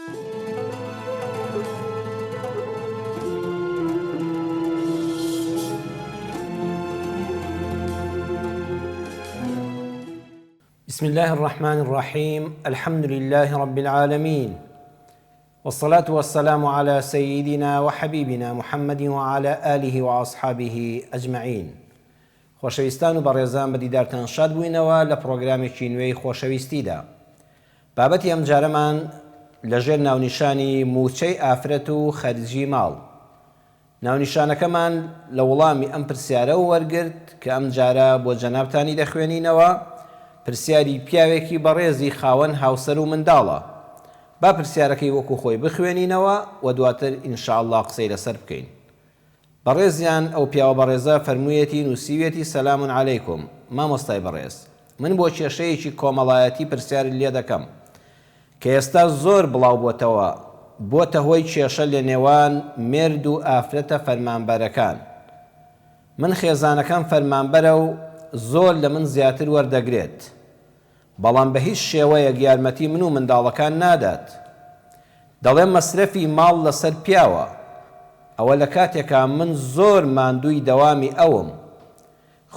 بسم الله الرحمن الرحيم. الحمد لله رب العالمين، والصلاة والسلام على سيدنا وحبيبنا محمد وعلى آله وأصحابه أجمعين. خۆشەویستان و بەڕێزان بەدیدارتان شاد بووینەوە لە پرۆگرامێکی نوێی خۆشەویستیدا. بابەتی ئەم جارەمان لەژێر ناونیشانی موچەی ئافرەت و خەرجی ماڵ. ناونیشانەکەمان لە وەڵامی ئەم پرسیارە وەرگرت کە ئەم جارە بۆ جەنابتانی دەخوێنینەوە. پرسیاری پیاوێکی بەڕێزی خاوەن هاوسەر و منداڵە. با پرسیارەکەی وەکو خۆی بخوێنینەوە و دواتر ئینشاءالله قسەی لەسەر بکەین. بەڕێزیان ئەو پیاوە بەڕێزە فەرموویەتی نووسیوێتی سەلام عەلەیکم مامۆستای بەڕێز، من بۆ کێشەیەکی کۆمەڵایەتی پرسیاری لێ دەکەم کە ئێستا زۆر بڵاو بۆتە هۆی کێشە لە نێوان مێرد و ئافرەتە فەرمانبەرەکان. من خێزانەکەم فەرمانبەرە و زۆر لە من زیاتر وەردەگرێت، بەڵام بە هیچ شێوەیەک یارمەتی من و منداڵەکان نادات. دەڵێم مەسرەفی ماڵ لەسەر پیاوە، ئەوە لە کاتێکا من زۆر ماندووی دەوامی ئەوم،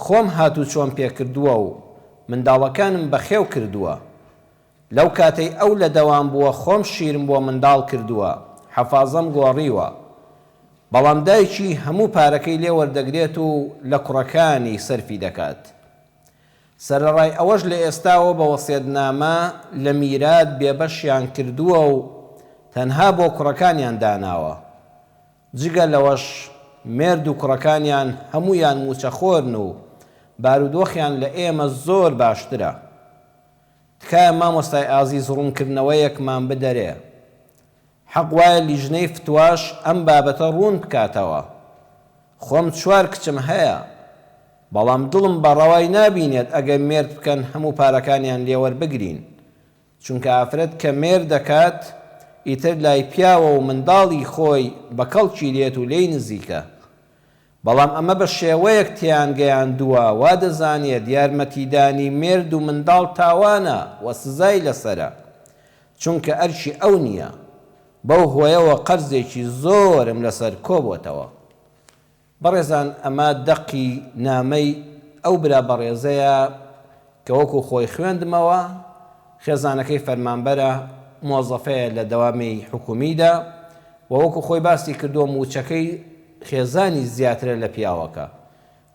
خۆم هاتوو چۆم پێکردووە و منداڵەکانم بەخێو کردووە. لەو کاتەی ئەو لە دەوام بووە خۆم شیرم بۆ منداڵ کردووە، حەفازەم گۆڕیوە، بەڵام دایکی هەموو پارەکەی لێ وەردەگرێت و لە کوڕەکانی سەرفی دەکات. سەرەڕای ئەوەش لە ئێستاوە بە وەسیەتنامە لە میرات بێبەشیان کردووە و تەنها بۆ کوڕەکانیان داناوە. جگە لەوەش مێرد و کوڕەکانیان هەمویان موچەخۆرن و بارودۆخیان لە ئێمە زۆر باشترە. تکایە مامۆستای ئازیز ڕوونکردنەوەیەکمان بدەرێ. حەق وایە لیژنەی فتواش ئەم بابەتە ڕوون بکاتەوە. خۆم 4 کچم هەیە، بەڵام دڵم بەڕەوای نابینێت ئەگەر مێرد بکەن هەموو پارەکانیان لێوەربگرین، چونکە ئافرەت کە مێرد دەکات ئیتر لای پیاوە و منداڵی خۆی بە کەڵکی لێت و لێی نزیکە. بەڵام ئەمە بە شێوەیەک تیان گەیاندووە وا دەزانێت یارمەتیدانی مێرد و منداڵ تاوانە و سزای لەسەرە، چونکە ئەرکی ئەو نییە. بەو هۆیەوە قەرزێکی زۆرم لەسەر کۆبووەتەوە. بەڕێزان، ئەمە دەقی نامەی ئەو برا بەڕێزەیە کە وەکو خۆی خوێندمەوە خێزانەکەی فەرمانبەرە، مۆزەفەیە لە دەوامی حکومیدا و وەکو خۆی باسی کردووە موچەکەی خێزانی زیاترە لە پیاوەکە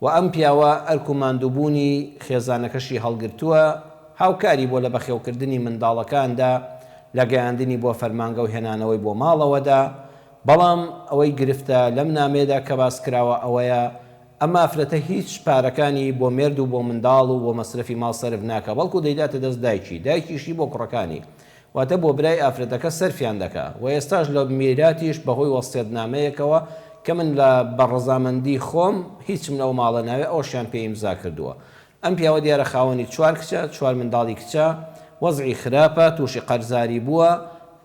و ئەم پیاوە ئەرک و ماندووبوونی خێزانەکەشی هەڵگرتووە، هاوکاری بۆ لە بەخێوکردنی منداڵەکاندا لە گەیاندنی بۆ فەرمانگە و هێنانەوەی بۆ ماڵەوەدا. بەڵام ئەوەی گرفتە لەم نامێدا کە باس کراوە ئەوەیە ئەمە ئافرەتە هیچ پارەکانی بۆ مێرد و بۆ منداڵ و بۆ مەسرەفی ماڵ سەرف ناکە، بەڵکو دەیداتە دەست دایکیشی بۆ کوڕەکانی، واتە بۆ برای ئافرەتەکە سەرفیان دەکا. و ئێستاش لە میراتیش بەهۆی وەسیەتنامەیەکەوە کە من لە بەڕەزامەندی خۆم هیچم لەو ماڵە ناوێ ئەوشیان پێی ئیمزا کردووە. ئەم پیاوە دیارە خاوەنی 4 کچە، 4 منداڵی کچە، وەزعی خراپە، تووشی قەرزاری بووە.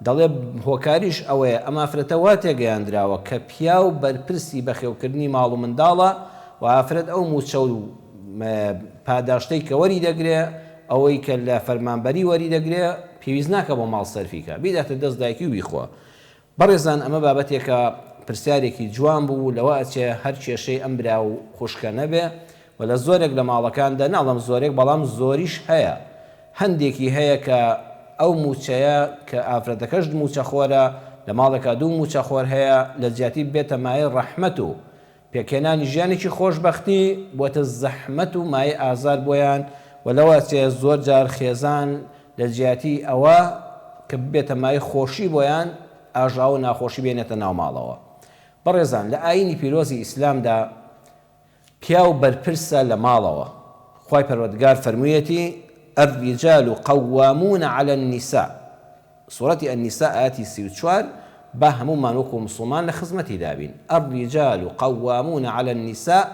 دەڵێ هۆکاریش ئەوەیە ئەم ئافرەتە وا تێگەیاندراوە کە پیاو بەرپرسی بەخێوکردنی ماڵ و منداڵە و ئافرەت ئەو موچە و پاداشتەی کە وەری دەگرێ، ئەوەی کە لە فەرمانبەری وەری دەگرێ، پێویست ناکە بۆ ماڵ سەرفیکە، بیداتە دەست دایکی و بیخوا. بەڕێزان، ئەمە بابەتێکە پرسیارێکی جوان بوو، لەوە ئەچێ هەر کێشەی ئەم برا و خوشکە نەبێ و لە زۆرێک لە ماڵەکاندا، ناڵم زۆرێک بەڵام زۆریش هەیە، هەندێکی هەیە کە ئەو موچەیە کە ئافرەتەکەش موچەخۆرە، لە ماڵێکا 2 موچەخۆر هەیە، لە جیاتی بێتە مایە ڕەحمەت و پێکێنانی ژیانێکی خۆشبەختی بۆتە زەحمەت و مایە ئازار بۆیان و لەوە چێ زۆر جار خێزان لە جیاتی ئەوە کە بێتە مایە خۆشی بۆیان ئاژاو و ناخۆشی بێنێتە ناو ماڵەوە. بەڕێزان، لە ئاینی پیرۆزی ئیسلامدا پیاو بەرپرسە لە ماڵەوە. خوای پەروەردگار فەرموویەتی الرجال قوامون على النساء. سورة النساء آياتي 34 با هەمومان وەکو مسلمان لە خزمەتی دابین. الرجال قوامون على النساء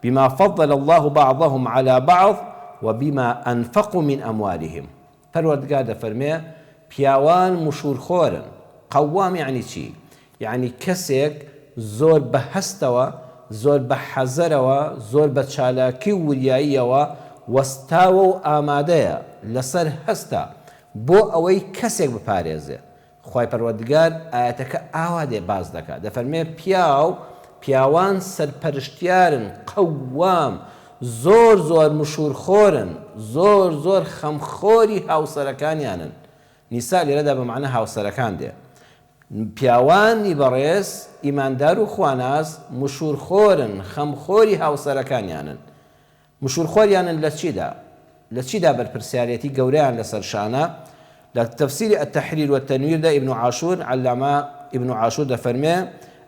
بما فضل الله بعضهم على بعض وبما أنفقوا من أموالهم. پەروەردگار دەفەرمێ پیاوان مشورخۆرن. قوام یعنی چی؟ یعنی کەسێک زۆر بە هەستەوە، زۆر بە حەزەرەوە، زۆر بە چالاکی و وریاییەوە وەستاوە و ئامادەیە لەسەر هەستە بۆ ئەوەی کەسێک بپارێزێ. خوای پەروەردگار ئاەتەکە ئاوا دێ باز دەکات دەفەرمێ پیاوان سەرپەرشتیارن قەوام زۆر مشورخۆرن زۆر خەمخۆری هاوسەرەکانیانن. نیسا لێرەدا بە معنە هاوسەرەکان دێ. پیاوانی بەڕێز ئیماندار و خواناز مشورخۆرن خەمخۆری هاوسەرەکانیانن. مشورخۆریانن لە چیدا بەرپرسیارەتی گەورەیان لەسەر شانە. لە تەفسیری التەحریر والتەنویر دا ابن عاشور علامە ابن عاشور دەفەرمێ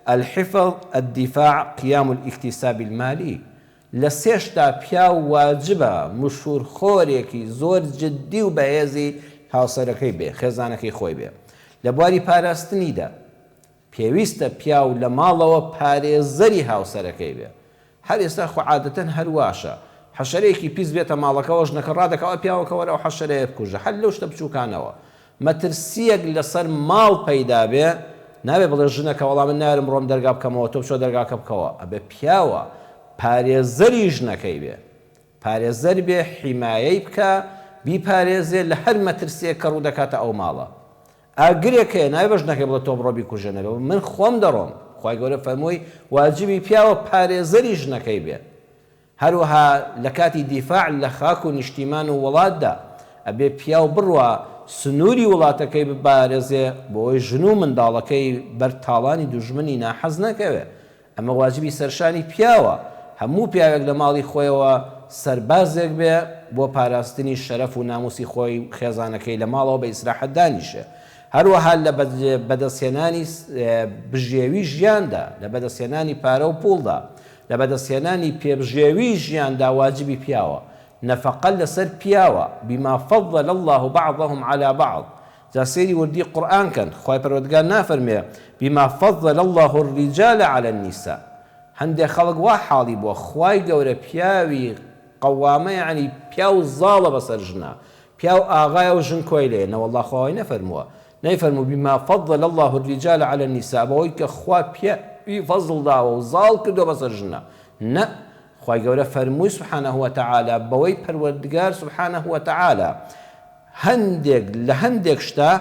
الحفظ الدفاع قيام الاكتساب المالي لسيشتا پیاو واجبە مشورخۆرێکی زۆر جددی و بەهێزی هاوسەرەکەی بێ خێزانەکەی خۆی بێ. لە بواری پاراستنیدا پێویستە پیاو لە ماڵەوە پارێزەری هاوسەرەکەی بێ. هەر ئێستا خۆ عادەتەن هەرواشە حەشەرەیەکی پیس بێتە ماڵەکەەوە ژنەکە ڕادەکەوە پیاوەکەوە ئەو حەشەرەیە بکوژە هەر لەو شتە بچووکانەوە مەترسیەک لەسەر ماڵ پەیدا بێ نابێ بڵێ ژنەکە وەڵام من نارم ڕۆم دەرگا بکەمەوە تۆ بچۆ دەرگاکە بکەوە ئەبێ پیاوە پارێزەری ژنەکەی بێ پارێزەر بێ حیمایەی بکە بیپارێزێ لە هەر مەترسیەک کە ڕوو دەکاتە ئەو ماڵە. ئاگرێکەیە نابێ بە ژنەکەی بڵێ تۆ بڕۆ بیکوژێنەوە من خۆم دەڕۆم. خوای گەورە فەرمووی واجبی پیاوە پارێزەری ژنەکەی بێ. هەروەها لە کاتی دیفاع لە خاک و نیشتیمان و وڵاتدا ئەبێ پیاو بڕوە سنووری وڵاتەکەی بپارێزێ بۆی ژن و منداڵەکەی بەر تاڵانی دوژمنی ناحەز نەکەوێ. ئەمە واجبی سەرشانی پیاوە هەموو پیاوێک لە ماڵی خۆیەوە سەربازێک بێ بۆ پاراستنی شەرەف و ناموسی خۆی خێزانەکەی لە ماڵەوە بە ئیسراحەت دانیشێ. هەروەها لە بەدەستهێنانی بژێوی ژیاندا لە بەدەستهێنانی پارە و پوڵدا لە بەدەستهێنانی پێبژێوی ژیاندا واجبی پیاوە. نەفەقە لەسەر پیاوە بما فضل الله بعضهم على بعض. جا سێری وردی قورئان کەن خوای پەروەردگار نافەرمێ بما فضل الله الرجال على النساء. هەندێک خەڵک وا حاڵی بووە خوای گەورە پیاوی قەوامە یعنی پیاو زاڵە بەسەر ژنا پیاو ئاغایە و ژن کۆی لێ نەوەڵڵا خۆی نەفەرمووە نەیفەرموو بما فضل الله الرجال على النساء بەوەی کە خوا پیاوی فەزڵ داوە و زاڵ کردو بەسەر ژنا نە خوای گەورە فەرمووی سبحانه وتعالى بەوەی پەروەردگار سبحانه وتعالى هەندێک شتا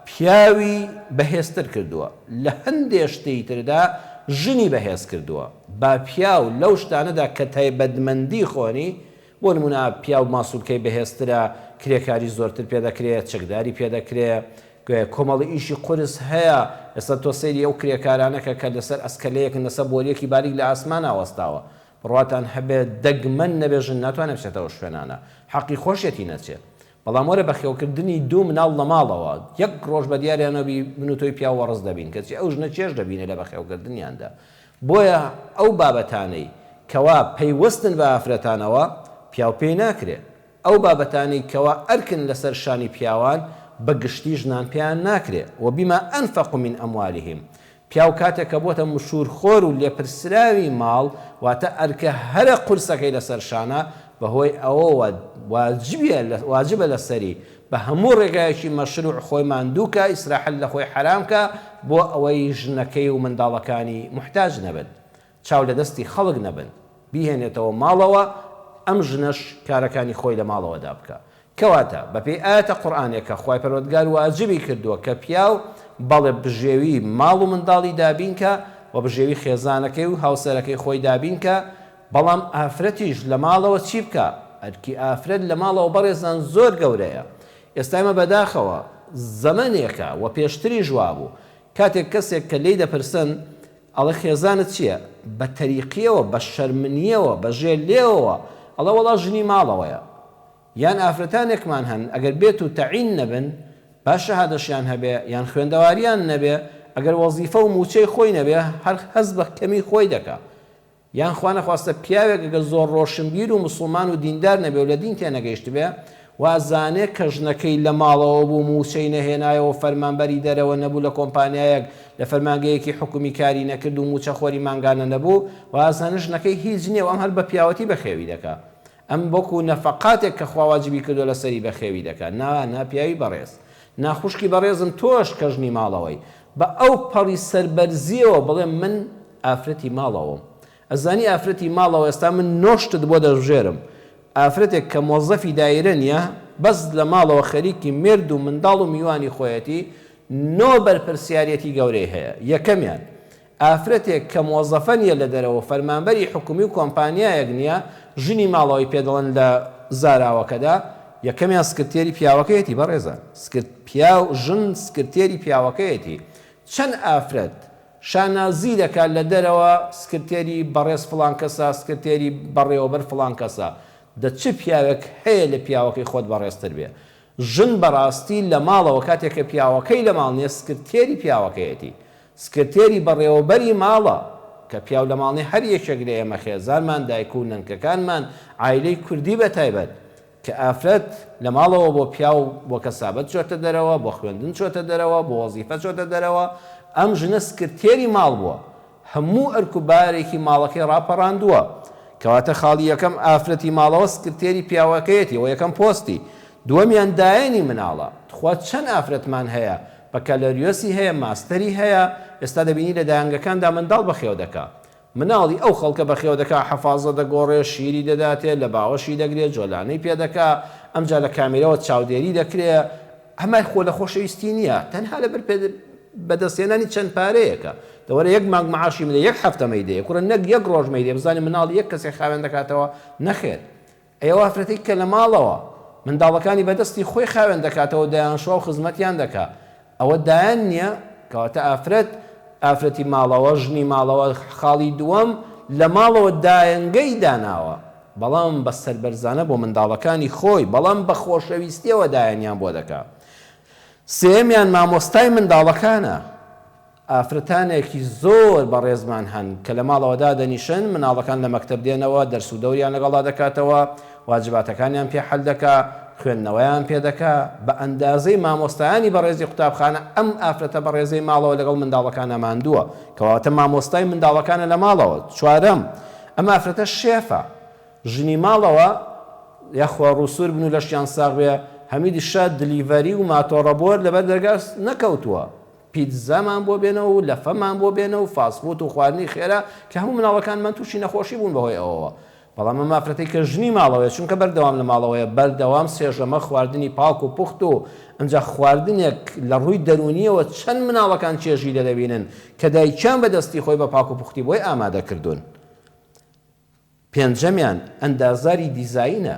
پیاوی بەهێزتر کردووە لە هەندێک شتەی تردا ژنی بەهێز کردووە. با پیاو لەو شتانەدا کە تایبەتمەندی خۆنی بۆ نمونە پیاو ماسوولکەی بەهێزترە کرێکاری زۆرتر پێدەکرێت چەکداری پێدەکرێت کۆمەڵی ئیشی قورس هەیە. ئێستا تۆ سەیری ئەو کرێکارانەکە کە لەسەر ئەسکەلەیەکن لەسەر بۆریەکی باریک لە ئاسمان ئاوەستاوە بڕاتان هەبێت دەگمەن نەبێژن ناتوانێت بچێتەوە شوێنانە حەقی خۆشیەتی نەچێت. بەڵام وەرە بەخێوکردنی دوو مناڵ لە ماڵەوە یەک ڕۆژ بە دیاریانەبی من و تۆی پیاوە ڕز دەبین کەچی ئەو ژنە چێش دەبینێ لە بەخێوکردنیاندا. بۆیە ئەو بابەتانەی کەوا پەیوەستن بە ئافرەتانەوە پیاو پێی ناکرێت. ئەو بابەتانەی کەوا ئەرکن لەسەر شانی پیاوان بە گشتی ژنان پێیان ناکرێت و بما ئەنفەقوا من ئەموالهم. پیاو کاتێک کە بۆتە مشورخۆر و لێپرسراوی ماڵ واتە ئەرکە هەرە قورسەکەی لەسەر شانە بەهۆی ئەوەوە واجبە لەسەری بە هەموو ڕێگایەکی مەشروع خۆی ماندووکە ئیسراحەت لە خۆی حرامکە بۆ ئەوەی ژنەکەی و منداڵەکانی محتاج نەبن چاو لە دەستی خەڵک نەبن بیهێنێتەوە ماڵەوە ئەم ژنەش کارەکانی خۆی لە ماڵەوەدا بکە. کەواتە بەپێی ئاەتە قورئانێکە خوای پەروەردگار واجبی کردووە کە پیاو بەڵێ بژێوی ماڵ و منداڵی دابینکە و بژێوی خێزانەکەی و هاوسەرەکەی خۆی دابینکە. بەڵام ئافرەتیش لە ماڵەوە چی بکە؟ ئەرکی ئافرەت لە ماڵەوە بەڕێزان زۆر گەورەیە. ئێستا ئێمە بەداخەوە زەمانێکە و پێشتری ژوا بوو کاتێک کەسێک کە لێی دەپرسن ئەڵێ خێزانت چییە؟ بە تەریقیەوە بە شەرمنیەوە بە ژێر لێەوە ئەڵە وەڵا ژنی ماڵەوەیە. یان ئافرەتانێکمان هەن ئەگەر بێت و تەعین نەبن با شەهادەشیان هەبێ یان خوێندەواریان نەبێ ئەگەر وەزیفە و موچەی خۆی نەبێ هەر هەز بە کەمی خۆی دەکا. یان خوا نەخواستە پیاوێک ئەگەر زۆر ڕۆشنبیر و مسڵمان و دیندار نەبێ و لە دین تێنەگەیشت بێ وازانێ کە ژنەکەی لە ماڵەوە بوو موچەی نەهێنایەوە فەرمانبەری دەرەوە نەبوو لە کۆمپانیایەک لە فەرمانگەیەکی حکومی کاری نەکرد و موچە خۆری مانگانە نەبوو وازانە ژنەکەی هیچ نییە و ئەم هەر بە پیاوەتی بەخێوی دەکا. ئەم بۆکو نەفەقاتێک کە خوا واجبی کردو لەسەری بەخێوی دەکات ناپیاوی بەڕێز ناخوشکی بەڕێزم تۆش کە ژنی ماڵەوەی بە ئەو پەڕی سەربەرزیەوە بڵێ من ئافرەتی ماڵەوەم. ئەزانی ئافرەتی ماڵەوە ئێستا من نۆشتت بۆ دەژێرم ئافرەتێک کە مۆزەفی دایرە نیە بەس لە ماڵەوە خەریکی مرد و منداڵ و میوانی خۆیەتی نۆ بەرپرسیارەتی گەورەی هەیە. یەکەمیان ئافرەتێک کە مۆزەفە نیە لە دەرەوە فەرمانبەری حکومی و کۆمپانیایەک نییە ژنی ماڵەوەی پێدەڵێن لە زاراوەکەدا یەکەمیان سکرتێری پیاوەکەیەتی بەڕێزان پیاو ژن سکرتێری پیاوەکەیەتی. چەند ئافرەت شانازی دەکات لە دەرەوە سکرتێری بەڕێز فڵان کەسە سکرتێری بەڕێوەبەر فڵان کەسە چ پیاوێک هەیە لە پیاوەکەی خۆت بەڕێزتر بێ. ژن بەڕاستی لە ماڵەوە کاتێککە پیاوەکەی لە ماڵ نیە سکرتێری پیاوەکەیەتی سکرتێری بەڕێوەبەری ماڵە کە پیاو لە ماڵنی هەر یەکێک لە ئێمە خێزانمان دایک و نەنکەکانمان عایلەی کوردی بەتایبەت کە ئافرەت لە ماڵەوە بۆ پیاو بۆ کەسابەت چۆتە دەرەوە بۆ خوێندن چۆتە دەرەوە بۆ وەزیفە چۆتە دەرەوە ئەم ژنە سکرتێری ماڵ بووە هەموو ئەرکوبارێکی ماڵەکەی ڕاپەڕاندووە کەواتە خاڵی یەکەم ئافرەتی ماڵەوە سکرتێری پیاوەکەیەتی و یەکەم پۆستی دووەمیان دایانی مناڵە خوا چەند ئافرەتمان هەیە بەکەلەریۆسی هەیە ماستەری هەیە ئێستا دەبینی لە دایانگەکاندا منداڵ بەخێو دەکا مناڵی ئەو خەڵکە بەخێو دەکا حەفازە دەگۆڕێ شیری دەداتێت لە باوەشی دەگرێت جۆلانەی پێدەکا ئەمجا لە کامێرەوە چاودێری دەکرێت هەمای خۆ لە خۆشەویستی نییە تەنها لەبەر بەدەستێنانی چەند پارەیەکە دەوەرە یەک مانگ معاشی بدە یەک هەفتە مەیدەیە کوڕە نەک یەک ڕۆژ مەیدێ بزانێ مناڵی یەک کەسێک خاوێن دەکاتەوە نەخێر ئێوە ئافرەتێک کە لە ماڵەوە منداڵەکانی بەدەستی خۆی خاوێن دەکاتەوە دایانشۆ و خزمەتیان دەکا ئەوە دایان نییە کەواتە ئافرەتی ماڵەوە ژنی ماڵەوە خاڵی دووەم لە ماڵەوە دایەنگەی داناوە بەڵام بە سەربەرزانە بۆ منداڵەکانی خۆی بەڵام بە خۆشەویستیەوە دایانیان بۆ دەکا. سێمیان مامۆستای منداڵەکانە ئافرەتانێکی زۆر بەڕێزمان هەن کە لە ماڵەوەدا دەنیشن مناڵەکان لە مەکتەب دێنەوە دەرس و دەوریان لەگەڵا دەکاتەوە واجباتەکانیان پێ حەل دەکا خوێندنەوەیان پێ دەکا بە ئەندازەی مامۆستایانی بەڕێزی قوتابخانە ئەم ئافرەتە بەڕێزەی ماڵەوە لەگەڵ منداڵەکانە ماندووە کەواتە مامۆستای منداڵەکانە لە ماڵەوە. چوارەم ئەم ئافرەتە شێفە ژنی ماڵەوە یاخوا ڕووسور بن و لەشیان ساغ بێ هەمیدی شاد دلیڤەری و ماتۆڕەبۆر لەبەر دەرگاس نەکەوتووە پیتزامان بۆ بێنەوە و لەفەمان بۆ بێنە و فاسفوت و خواردنی خێرا کە هەموو مناڵەکانمان تووشی نەخۆشی بوون بەهۆی ئەوەوە بەڵام ئەم ئافرەتەی کە ژنی ماڵەوەیە چونکە بەردەوام لە ماڵەوەیە بەردەوام سێژەمە خواردنی پاک و پوخت و ئەنجا خواردنێک لە ڕووی دەرونیەوە چەند مناڵەکان چێژی لە دەبینن کە دایکیان بەدەستی خۆی بە پاک و پوختی بۆی ئامادەکردوون. پێنجەمیان ئەندازاری دیزاینە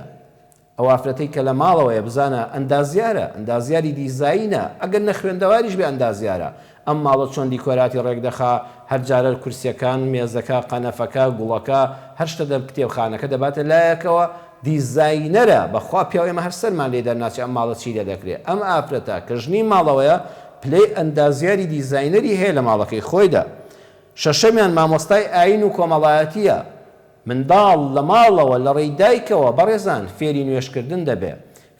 ئەو ئافرەتەی کە لە ماڵەوەیە بزانە ئەندازیاری دیزاینە ئەگەر نەخوێندەواریش بێ ئەندازیارە ئەم ماڵە چۆن دیکۆراتی ڕێکدەخا هەر جارە کورسیەکان مێزەکە قەنەفەکە گوڵەکە هەر شتە دەم کتێبخانەکە دەباتە لایەکەوە دیزاینەرە بەخوا پیاوێمە هەر سەرمان لێ دەرناچێت ئەم ماڵە چی لێ دەکرێت ئەم ئافرەتە کە ژنی ماڵەوەیە پلەی ئەندازیاری دیزاینەری هەیە لە ماڵەکەی خۆیدا. شەشەمیان مامۆستای ئاین و کۆمەڵایەتیە منداڵ لە ماڵەوە لە ڕێی دایکەوە بەڕێزان فێری نوێشکردن دەبێ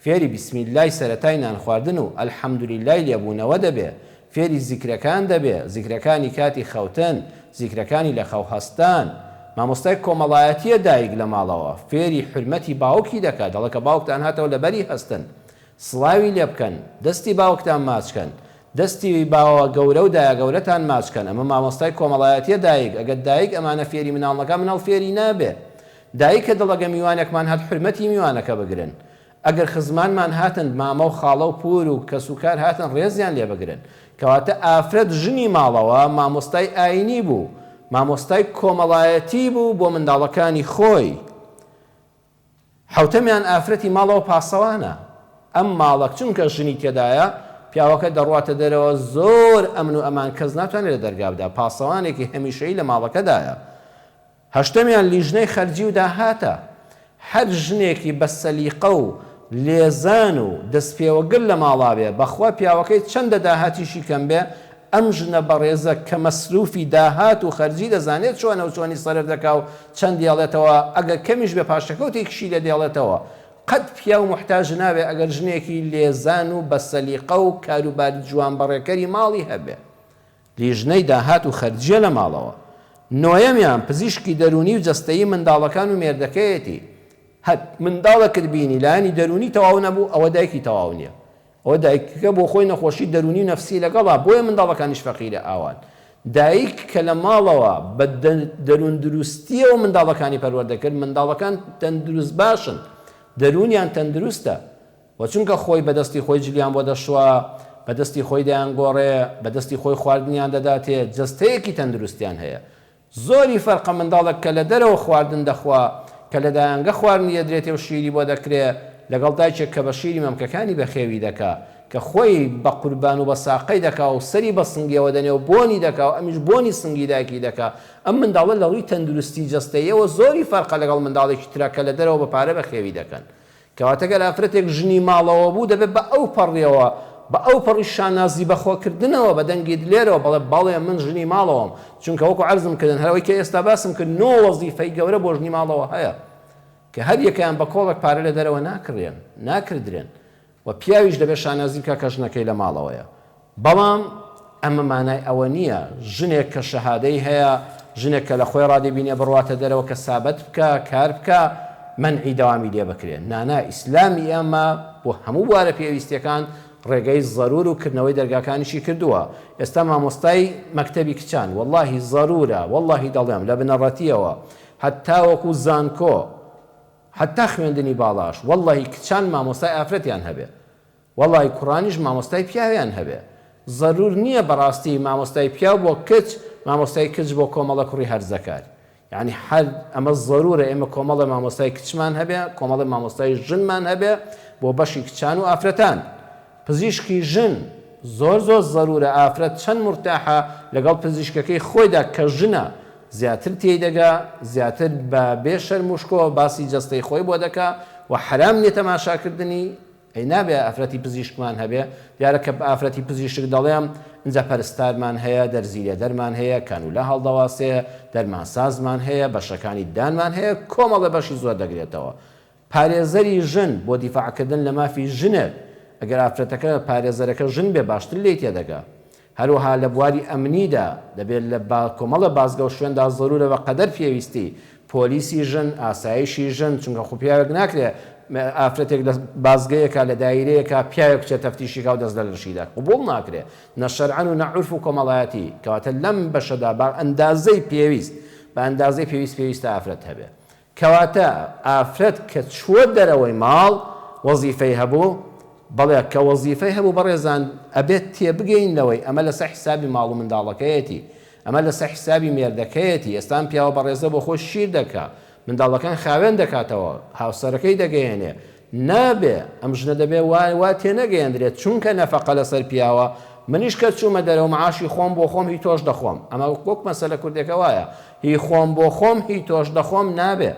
فێری بیسمیللای سەرەتای نان خواردن و ئەلحەمدولیلای لێبوونەوە دەبێ فێری زیکرەکان دەبێ زیکرەکانی کاتی خەوتن زیکرەکانی لە خەو هەستان مامۆستای کۆمەڵایەتیە دایک لە ماڵەوە فێری حرمەتی باوکی دەکات دەڵێ کە باوکتان هاتەوە لەبەری هەستن سڵاوی لێ بکەن دەستی باوکتان ماچکەن دەستی باوە گەورە و دایە گەورەتان ماچکەن ئەمە مامۆستای کۆمەڵایەتیە دایک ئەگەر دایک ئەمانە فێری مناڵەکە مناڵ فێری نابێ دایکە دڵەگە میوانێکمان هات حرمەتی میوانەکە بگرن ئەگەر خزمانمان هاتن مامە و خاڵە و پور و کەسوکار هاتن ڕێزیان لێ بگرن کەواتە ئافرەت ژنی ماڵەوە مامۆستای ئاینی بوو مامۆستای کۆمەڵایەتی بوو بۆ منداڵەکانی خۆی. حوتەمیان ئافرەتی ماڵەوە پاسەوانە ئەم ماڵک چونکە ژنی تێدایە پیاوەکە دەڕواتە دەرەوە زۆر ئەمن و ئەمان کەس ناتوانێت لە دەرگابدا پاسەوانێکی هەمیشەیی لە ماڵەکەدایە. هەشتەمیان لیژنەی خەرجی و داهاتە هەر ژنێکی بە سەلیقە و لێزان و دەستپێوەگر لە ماڵا بێ بەخوا پیاوەکەی چەندە داهاتیشی کەم بێ ئەم ژنە بەڕێزە کە مەسروفی داهات و خەرجی دەزانێت چۆنە و چۆنی سەرف دەکا و چەند دێڵێتەوە ئەگەر کەمیش بێ پاشەکەوتێکشی لە دێڵێتەوە قەت پیا و محتاج نابێ ئەگەر ژنێکی لێزان و بە سەلیقە و کاروباری جوان بەڕێکەری ماڵی هەبێ لیژنەی داهات و خەرجیە لە ماڵەوە. نۆیەمیان پزیشکی دەرونی و جەستەیی منداڵەکان و مێردەکەیەتی منداڵەکرد بینی لایانی دەرونی تەواو نەبوو ئەوە دایکی تەواو نییە ئەوە دایکەکە بۆ خۆی نەخۆشی دەرونی و نەفسی لەگەڵا بۆیە منداڵەکانیش فەقیرە ئاوان دایک کە لە ماڵەوە بە دەرون دروستیەوە منداڵەکانی پەروەردەکرد منداڵەکان تەندروست باشن دەرونیان تەندروستە و چونکە خۆی بەدەستی خۆی جلیان بۆ دەشوە بەدەستی خۆی دەیانگۆڕێ بەدەستی خۆی خواردنیان دەداتێت جەستەیەکی تەندروستیان هەیە زۆری فەرقە منداڵێک کە لە دەرەوە خواردن دەخوا کە لە دایانگە خواردنی دەدرێتێ و شیری بۆ دەکرێت لەگەڵ دایکێک کە بە شیری مەمکەکانی بەخێوی دەکا کە خۆی بە قوربان و بە ساقەی دەکا و سەری بە سنگیەوە دەنێ و بۆنی دەکا و ئەمیش بۆنی سنگی دایکی دەکا ئەم منداڵە لە ڕووی تەندروستی جەستەیەوە زۆری فەرقە لەگەڵ منداڵێکی ترا کە لە دەرەوە بە پارە بەخێوی دەکەن کەواتە گەر ئافرەتێک ژنی ماڵەوە بوو دەبێت بە ئەو پەڕیەوە بە ئەو پەڕی شانازی بەخۆکردنەوە بە دەنگی دلێرەوە بەڵێ باڵێ من ژنی ماڵەوەم چونکە وەکو عەرزم کردن هەرەوەی کە ئێستا باسم کرد نۆ وەزیفەی گەورە بۆ ژنی ماڵەوە هەیە کە هەر یەکەیان بە کۆڵێک پارە لە دەرەوە ناکردرێن و پیاویش دەبێت شانازی بکە کە ژنەکەی لە ماڵەوەیە بەڵام ئەمە مانای ئەوە نییە ژنێک کە شەهادەی هەیە ژنێک کە لە خۆی ڕادبینێ بڕواتە دەرەوە کە سابەت بکە کار بکە منعی داوامی لێ بکرێن نانا ئیسلامی ئێمە بۆ هەموو بوارە پێویستیەکان ڕێگەی زەرور و کردنەوەی دەرگاکانیشی کردووە ئێستا مامۆستای مەکتەبی کچان واللهی زەرورە واللهی دەڵێم لە بنەڕەتیەوە هەتا وەکو زانکۆ حتا خوێندنی باڵاش واللهی کچان مامۆستای ئافرەتیان هەبێ واللهی کوڕانیش مامۆستای پیاویان هەبێ زەرور نییە بەڕاستی مامۆستای پیاو بۆ کچ مامۆستای کچ بۆ کۆمەڵە کوڕی هەرزەکار یعنی هەر ئەمە زەرورە ئێمە کۆمەڵە مامۆستای کچمان هەبێ کۆمەڵە مامۆستای ژنمان هەبێ بۆ بەشی کچان و ئافرەتان پزیشکی ژن زۆر زەرورە ئافرەت چەند مرتاحە لەگەڵ پزیشکەکەی خۆیدا کە ژنە زیاتر تێدەگا زیاتر بە بێشەر مشکۆ باسی جەستەی خۆی بۆ دەکا و حرام نیە تەماشاکردنی ئەی نابێ ئافرەتی پزیشکمان هەبێ دیارە کە بە ئافرەتی پزیشک دەڵێم اینجا پەرستارمان هەیە دەرزیلە دەرمان هەیە کانوولە هەڵدەواسەیە دەرمانسازمان هەیە بەشەکانی دانمان هەیە کۆمەڵە بەشی زۆر دەگرێتەوە پارێزەری ژن بۆ دیفاعکردن لە مافی ژنێک ئەگەر ئافرەتەکە پارێزەرەکە ژن بێ باشتر لێی تێدەگا هەروەها لە بواری ئەمنیدا دەبێت لە کۆمەڵە بازگە و شوێندا زەرورە بە قەدەر پێویستی پۆلیسی ژن ئاسایشی ژن چونکە خۆ پیاوێک ناکرێت ئافرەتێک لە بازگەیەکە لە دایرەیەکە پیاوێک بچێت تەفتیشی کا و دەست لە لەشیدا قبوڵ ناکرێت نە شەرعەن و نە عورف و کۆمەڵایەتی کەواتە لەم بەشەدا بە ئەندازەی پێویست بە ئەندازەی پێویستە ئافرەت هەبێ کەواتە ئافرەت کە چووە دەرەوەی ماڵ وەزیفەی هەبوو بەڵێ کە وەزیفەی هەبوو بەڕێزان ئەبێت تێبگەینەوەی ئەمە لەسەر حسابی ماڵ و منداڵەکەیەتی ئەمە لەسەر حسابی مێردەکەیەتی ئێستان پیاوە بەڕێزە بۆ خۆش شیر دەکا منداڵەکان خاوێن دەکاتەوە هاوسەرەکەی دەگەیەنێ نابێ ئەم ژنە دەبێ وا تێنەگەیەندرێت چونکە نەفەقە لەسەر پیاوە منیش کە چوومە دەرەوە معاشی خۆم بۆ خۆم هی تۆش دەخۆم ئەمە وەک مەسەلە کوردێکە وایە هی خۆم بۆ خۆم هی تۆش دەخۆم نابێ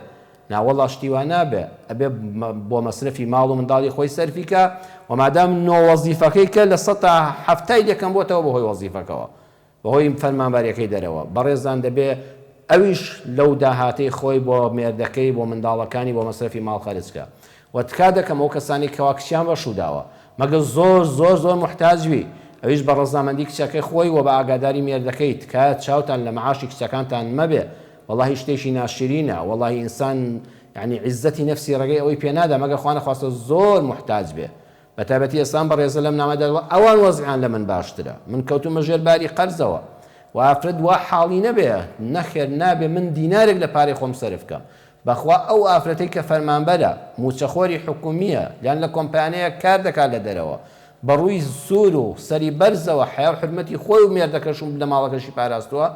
ناوەڵا شتیوان نابێ ئەبێ بۆ مەسرفی ماڵ و منداڵی خۆی سەرفیکە و مادام نۆ وەزیفەکەی کە لە 170 دەکەم بۆتەوە بەهۆی وەزیفەکەەوە بەهۆی فەرمانباریەکەی دەرەوە بەڕێزان دەبێ ئەویش لەو داهاتەی خۆی بۆ مێردەکەی بۆ منداڵەکانی بۆ مەسرفی ماڵ خەرجکە و تکا دەکەم ئەو کەسانی کەوا کچیان بەشوداوە مەگە زۆر محتاجوی ئەویش بە ڕەزامەندی کچەکەی خۆی و بە ئاگاداری مێردەکەی تکایە چاوتان لە معاشی کچەکانتان مەبێ والله شتێکی ناشرینە والله ئینسان یعنی عیزەتی نەفسی ڕێگەی ئەوەی پێنادا مەگە خوا نەخواستە زۆر محتاج بێ بەتابەتی ئێستان بەڕێزە لەم نامەدا ئەوان وەزعیان لە من باشترە من کەوتومە ژێرباری قەرزەوە و ئافرەت وا حاڵی نەبێ نەخێر نابێ من دینارێک لە پارەی خۆم سەرف بکەم بەخوا ئەو ئافرەتەی کە فەرمانبەرە موچەخۆری حکومیە یان لە کۆمپانیەیە کار دەکات لە دەرەوە بەڕووی سوور و سەری بەرزەوە حیا و حرمەتی خۆی و مێردەکەشم لە ماڵەکەشی پاراستووە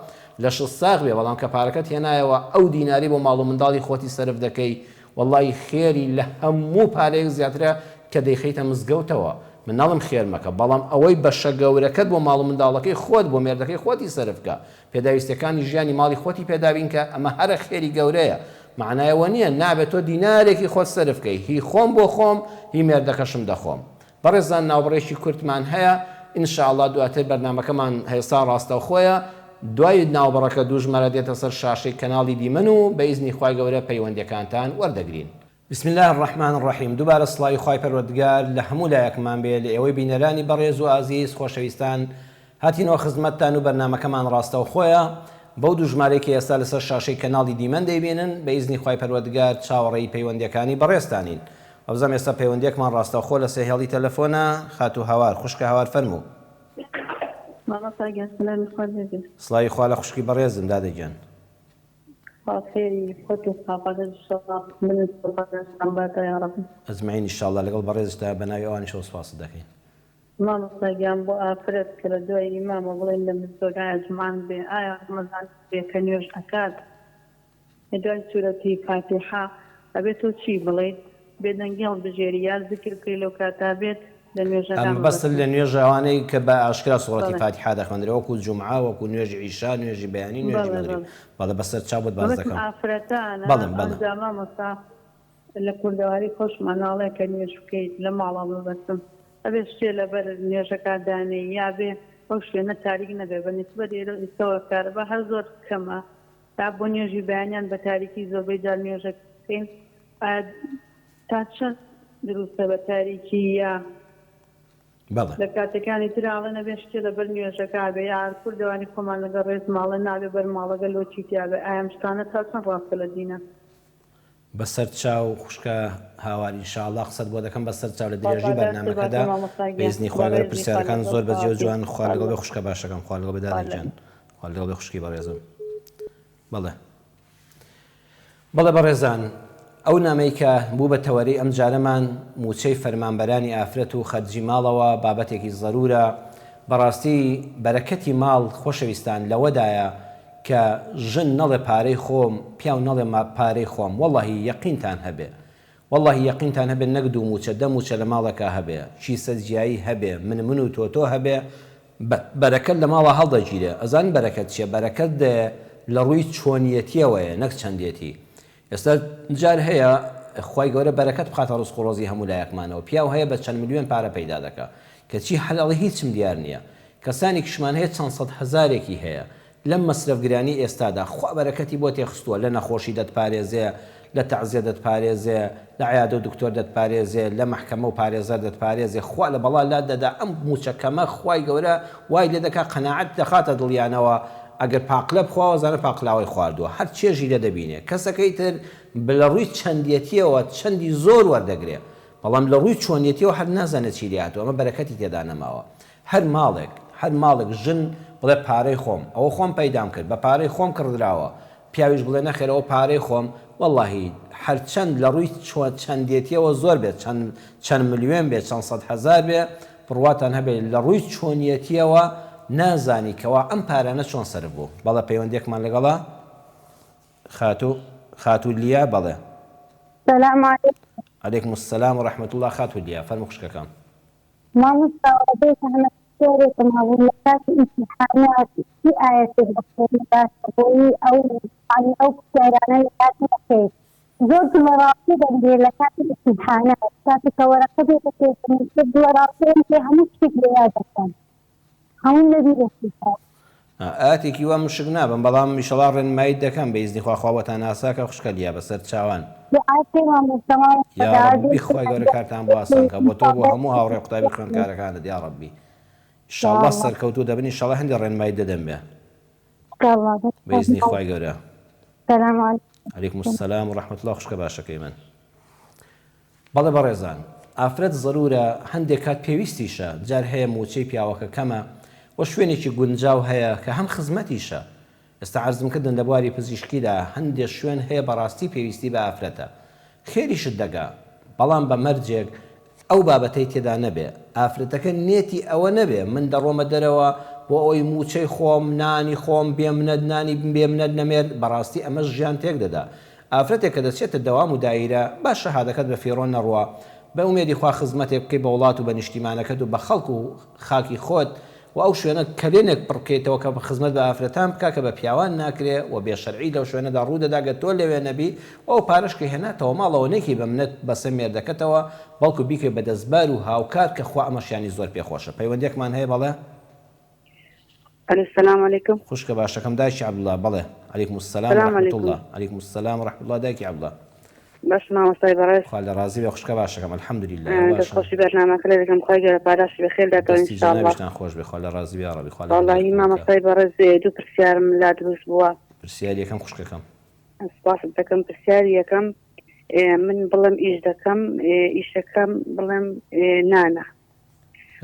لە ساغ بێ بەڵام کە پارەکەت هێنایەوە ئەو دیناری بۆ ماڵ و منداڵی خۆتی سەرف دەکەی وەڵڵی خێری لە هەموو پارەیەک زیاترە کە دەیخیتە مزگەوتەوە من ناڵم خێر مەکە بەڵام ئەوەی بەشە گەورەکەت بۆ ماڵ و منداڵەکەی خۆت بۆ مێردەکەی خۆتی سەرفکە پێداویستەکانی ژیانی ماڵی خۆتی پێداوین کە ئەمە هەرە خێری گەورەیە معنایەوە نییە نابێت تۆ دینارێکی خۆت سەرفکەی هی خۆم بۆ خۆم هی مێردەکەشم دەخۆم بەڕێزان ناوبڕێکی کورتمان هەیە ئینشاءالله دواتر بەرنامەکەمان هێستا ڕاستەوخۆیە دوای ناوبڕەکە دوژمەرە دێتە سەر شاشەی کەناڵی دیمەن و بە ئیزنی خوای گەورە پەیوەندیەکانتان وەردەگرین. بسم الله الرحمن الرحیم. دووبارە سڵاوی خوای پەروەردگار لە هەموو لایەکمان بێ لە ئێوەی بینەرانی بەڕێز و ئازیز خۆشەویستان هاتینەوە خزمەتتان و بەرنامەکەمان ڕاستەوخۆیە بەو دوژمارێکی ئێستا لەسەر شاشەی کەناڵی دیمەن دەیبینن بە ئیزنی خوای پەروەردگار چاوەڕێی پەیوەندیەکانی بەڕێزتانین. ئەوزەم ئێستا پەیوەندیەکمان ڕاستەوخۆ لە سێهێڵی تەلەفۆنە خات و هاوار خوشکە هاوار فەرموو. سڵاوی خوا لە خوشکی بەڕێزم دادەگیان. ئەزمعین ئینشاءالله لەگەڵ بەڕێزتە بە ناوی ئەوانیشەوە سوپاس دەکەین. مامۆستاگیان بۆ ئافرەت کە لە دوای ئیمامە بڵێن لە مزگەوتایە جومان بێ ئایا ڕەمەزان بێ کە نوێژ ئەکات لە دوای سوورەتی فاتیحە ئەبێت تۆ چی بڵێیت بێدەنگێڵ بژێری یا ذکر بکەی لەو کاتا بێت لە نوێژەکان ئەم بەستن لە نوێژ ئەوانەی کە بە ئاشکرا سوڕەتی فاتیحا دەخوێنرێ وەکو جومعە وەکو نوێژی عیشا نوێژی بەیانی نوێژی مەغریب بەڵێ بەسەر چاو بۆت باز دەکەم ئافرەتانە بەڵێن ئەنجا مامۆستا لە کوردەواری خۆشمان ناڵێ کە نوێژ بکەیت لە ماڵا ببەستم ئەبێ شتێ لەبەر نوێژەکە دانێ یا بێ ئەو شوێنە تاریک نەبێ بە نسبەت ئێستەوە کارەبە هەر زۆر کەمە تا بۆ نوێژی بەیانیان بە تاریکی زۆربەی جار نوێژە بکەین تا چەند دروستە بە تاریکی یا لە کاتەکانی تراڵە نەبێ شتێ لەبەر نوێژەکە بێ یا کوردەوانی خۆمان لەگە ڕێز ماڵە نابێ بەر ماڵەگە لۆچی تیاابێ ئایم شتانە تا چەند ڕاستە لە دینە بەسەر چاو خوشکە هاواری انشاءالله قسەت بۆ دەکەم بەسەر چاو لە درێژی بەرنامەکەدا بێزنی خواگەر پرسیارەکان زۆر بەجێ و جوان خوا لەگەڵ بێ خوشکە باشەکەم خوا لەگەڵ بێ دادەرجان خوا لەگەڵ بێ خوشکی بەڕێزم بەڵێ بەڕێزان ئەو نامەی کە بوو بە تەوەری ئەم جارەمان موچەی فەرمانبەرانی ئافرەت و خەرجی ماڵەوە بابەتێکی زەرورە بەڕاستی بەرەکەتی ماڵ خۆشەویستان لەوەدایە کە ژن نەڵێ پارەی خۆم پیاو نەڵێ پارەی خۆم وەڵڵاهی یەقینتان هەبێ وەڵڵاهی یەقینتان هەبێ نەک دوو موچە دە موچە لە ماڵەکە هەبێ چی سەرجیایی هەبێ من و تۆ هەبێ بەرەکەت لە ماڵە هەڵدەگیرێ ئەزان بەرەکەت چیە بەرەکەت لە ڕووی چۆنیەتیەوەیە نەک چەندێتی ئێستا جار هەیە خوای گەورە بەرەکەت بخاتە ڕزق و ڕۆزی هەموو لایەکمانەوە پیاو هەیە بە چەند ملیۆن پارە پەیدا دەکا کەچی حەلاڵی هیچم دیار نییە کەسانی کشمان هەیە چەند سەد هەزارێکی هەیە لەم مەسرفگرانی ئێستادا خوا بەرەکەتی بۆ تێخستووە لە نەخۆشی دەتپارێزێ لە تەعزیە دەتپارێزێ لە عیادە و دکتۆر دەتپارێزێ لە مەحکەمە و پارێزەر دەتپارێزێ خوا لە بەڵا لا دەدا ئەم موچەکەمە خوای گەورە وای لێ دەکا قەناعەت دەخاتە دڵیانەوە ئەگەر پاقلە بخواوە زانە پاقلاوی خواردووە هەر چێژی لە دەبینێ کەسەکەی تر لە ڕووی چەندێتیەوە چەندی زۆر وەردەگرێ بەڵام لە ڕووی چۆنیەتیەوە هەر نازانێت چی لاتەوە ئەمە بەرەکەتی تێدا نەماوە هەر ماڵێک ژن بڵێ پارەی خۆم ئەوە خۆم پەیدام کرد بە پارەی خۆم کردراوە پیاویش بڵێ نەخێرەوە پارەی خۆم وەڵڵاهی هەرچەند لە ڕووی چەندێتیەوە زۆر بێت چەند ملیۆن بێت چەند سەد هەزار بێ بڕواتان هەبێت لە ڕووی چۆنیەتیەوە نازانی کەوا ئەم پارانە چۆن سەر بوو بەڵێ پەیوەندێکمان لەگەڵا خاتو لیا بەڵێ سلام عەلەیکم السلام و ڕەحمەت الله خاتو لیا فەرموو خوشکەکەم سورة مولكات امتحانات في آية البقرة أو كتيرانا لكاتب زوج مراتب لكات الامتحانات كاتب ورقة من كتب ورقين فيها مشكلة ليادة هم الذي يستطيع ئاتێکی وا مشک نابم بەڵام میشەڵا ڕێنمایی دەکەم بە ئیزنی خواخواوەتان ئاساکە خوشکە لیا بەسەر چاوان یا ڕەبی خوای گەورە کارتان بۆ ئاسانکە بۆ تۆ بۆ هەموو هاوڕێ قوتابی خوێندکارەکانت یا ڕەبی ئینشاءڵڵا سەرکەوتوو دەبن ئینشاءڵڵا هەندێک ڕێنمایی دەدەم بێ بە ئیزنی خوای گەورە عەلەیکم السلام و ڕەحمەت الله خوشکە باشەکەی من بەڵێ بەڕێزان ئافرەت زەرورە هەندێک کات پێویستیشە جار هەیە موچەی پیاوەکە کەمە و شوێنێکی گونجاو هەیە کە هەم خزمەتیشە ئێستا عەرزم کردن لە بواری پزیشکیدا هەندێک شوێن هەیە بەڕاستی پێویستی بە ئافرەتە خێریشت دەگا بەڵام بە مەرجێک ئەو بابەتەی تێدا نەبێ ئافرەتەکە نێتی ئەوە نەبێ من دەڕۆمە دەرەوە بۆ ئەوی موچەی خۆم نانی خۆم بێمنەت نانی بێمنەت نەمێت بەڕاستی ئەمە ژیان تێک دەدا ئافرەتێک کە دەچێتە دەوام و دایرە باش شەهادەکەت بە فێڕۆ نەڕوە بە ئومێدی خوا خزمەتێک بکەی بە وڵات و بە نیشتیمانەکەت و بە خەڵک و خاکی خۆت و ئەو شوێنە کەلێنێک پڕکەیتەوە کە بە خزمەت بە ئافرەتان بکە کە بە پیاوان ناکرێ و بێشەرعی لەو شوێنەدا ڕوودەداگە تۆ لەوێ نەبی ئەو پارەشکە هێناتەوە ماڵەوە نێکی بە منەت بەسە مێردەکەتەوە بەڵکو بیکەی بە دەستبار و هاوکار کە خوا ئەمەشیانی زۆر پێخۆشە پەیوەندێکمان هەیە بەڵێ السلام عليكم خوشکە باشەکەم دایکی عەبدوڵڵا بەڵێ عەلەیکم السلام و ڕەحمەت الله عەلەیکم السلام و ڕەحمەت الله دایکی عەبدوڵڵا باش مامۆستای بەڕێز خوا لە ڕازی بێ خوشکە باشەکەم الحەمدوللیلا دەستخۆشی بەرنامەکە لێ دەکەم خوای گەورە پاداشی بەخێر داتەوە ئینشاءالله دەستی خۆش بێ خوا لە ڕازی بێ یا ڕەبی خوا وەڵڵاهی مامۆستای بەڕێز دوو پرسیارم لا دروست بووە پرسیاری یەکەم خوشکەکەم سپاست دەکەم پرسیاری یەکەم من بڵێم ئیش دەکەم ئیشەکەم بڵێم نانە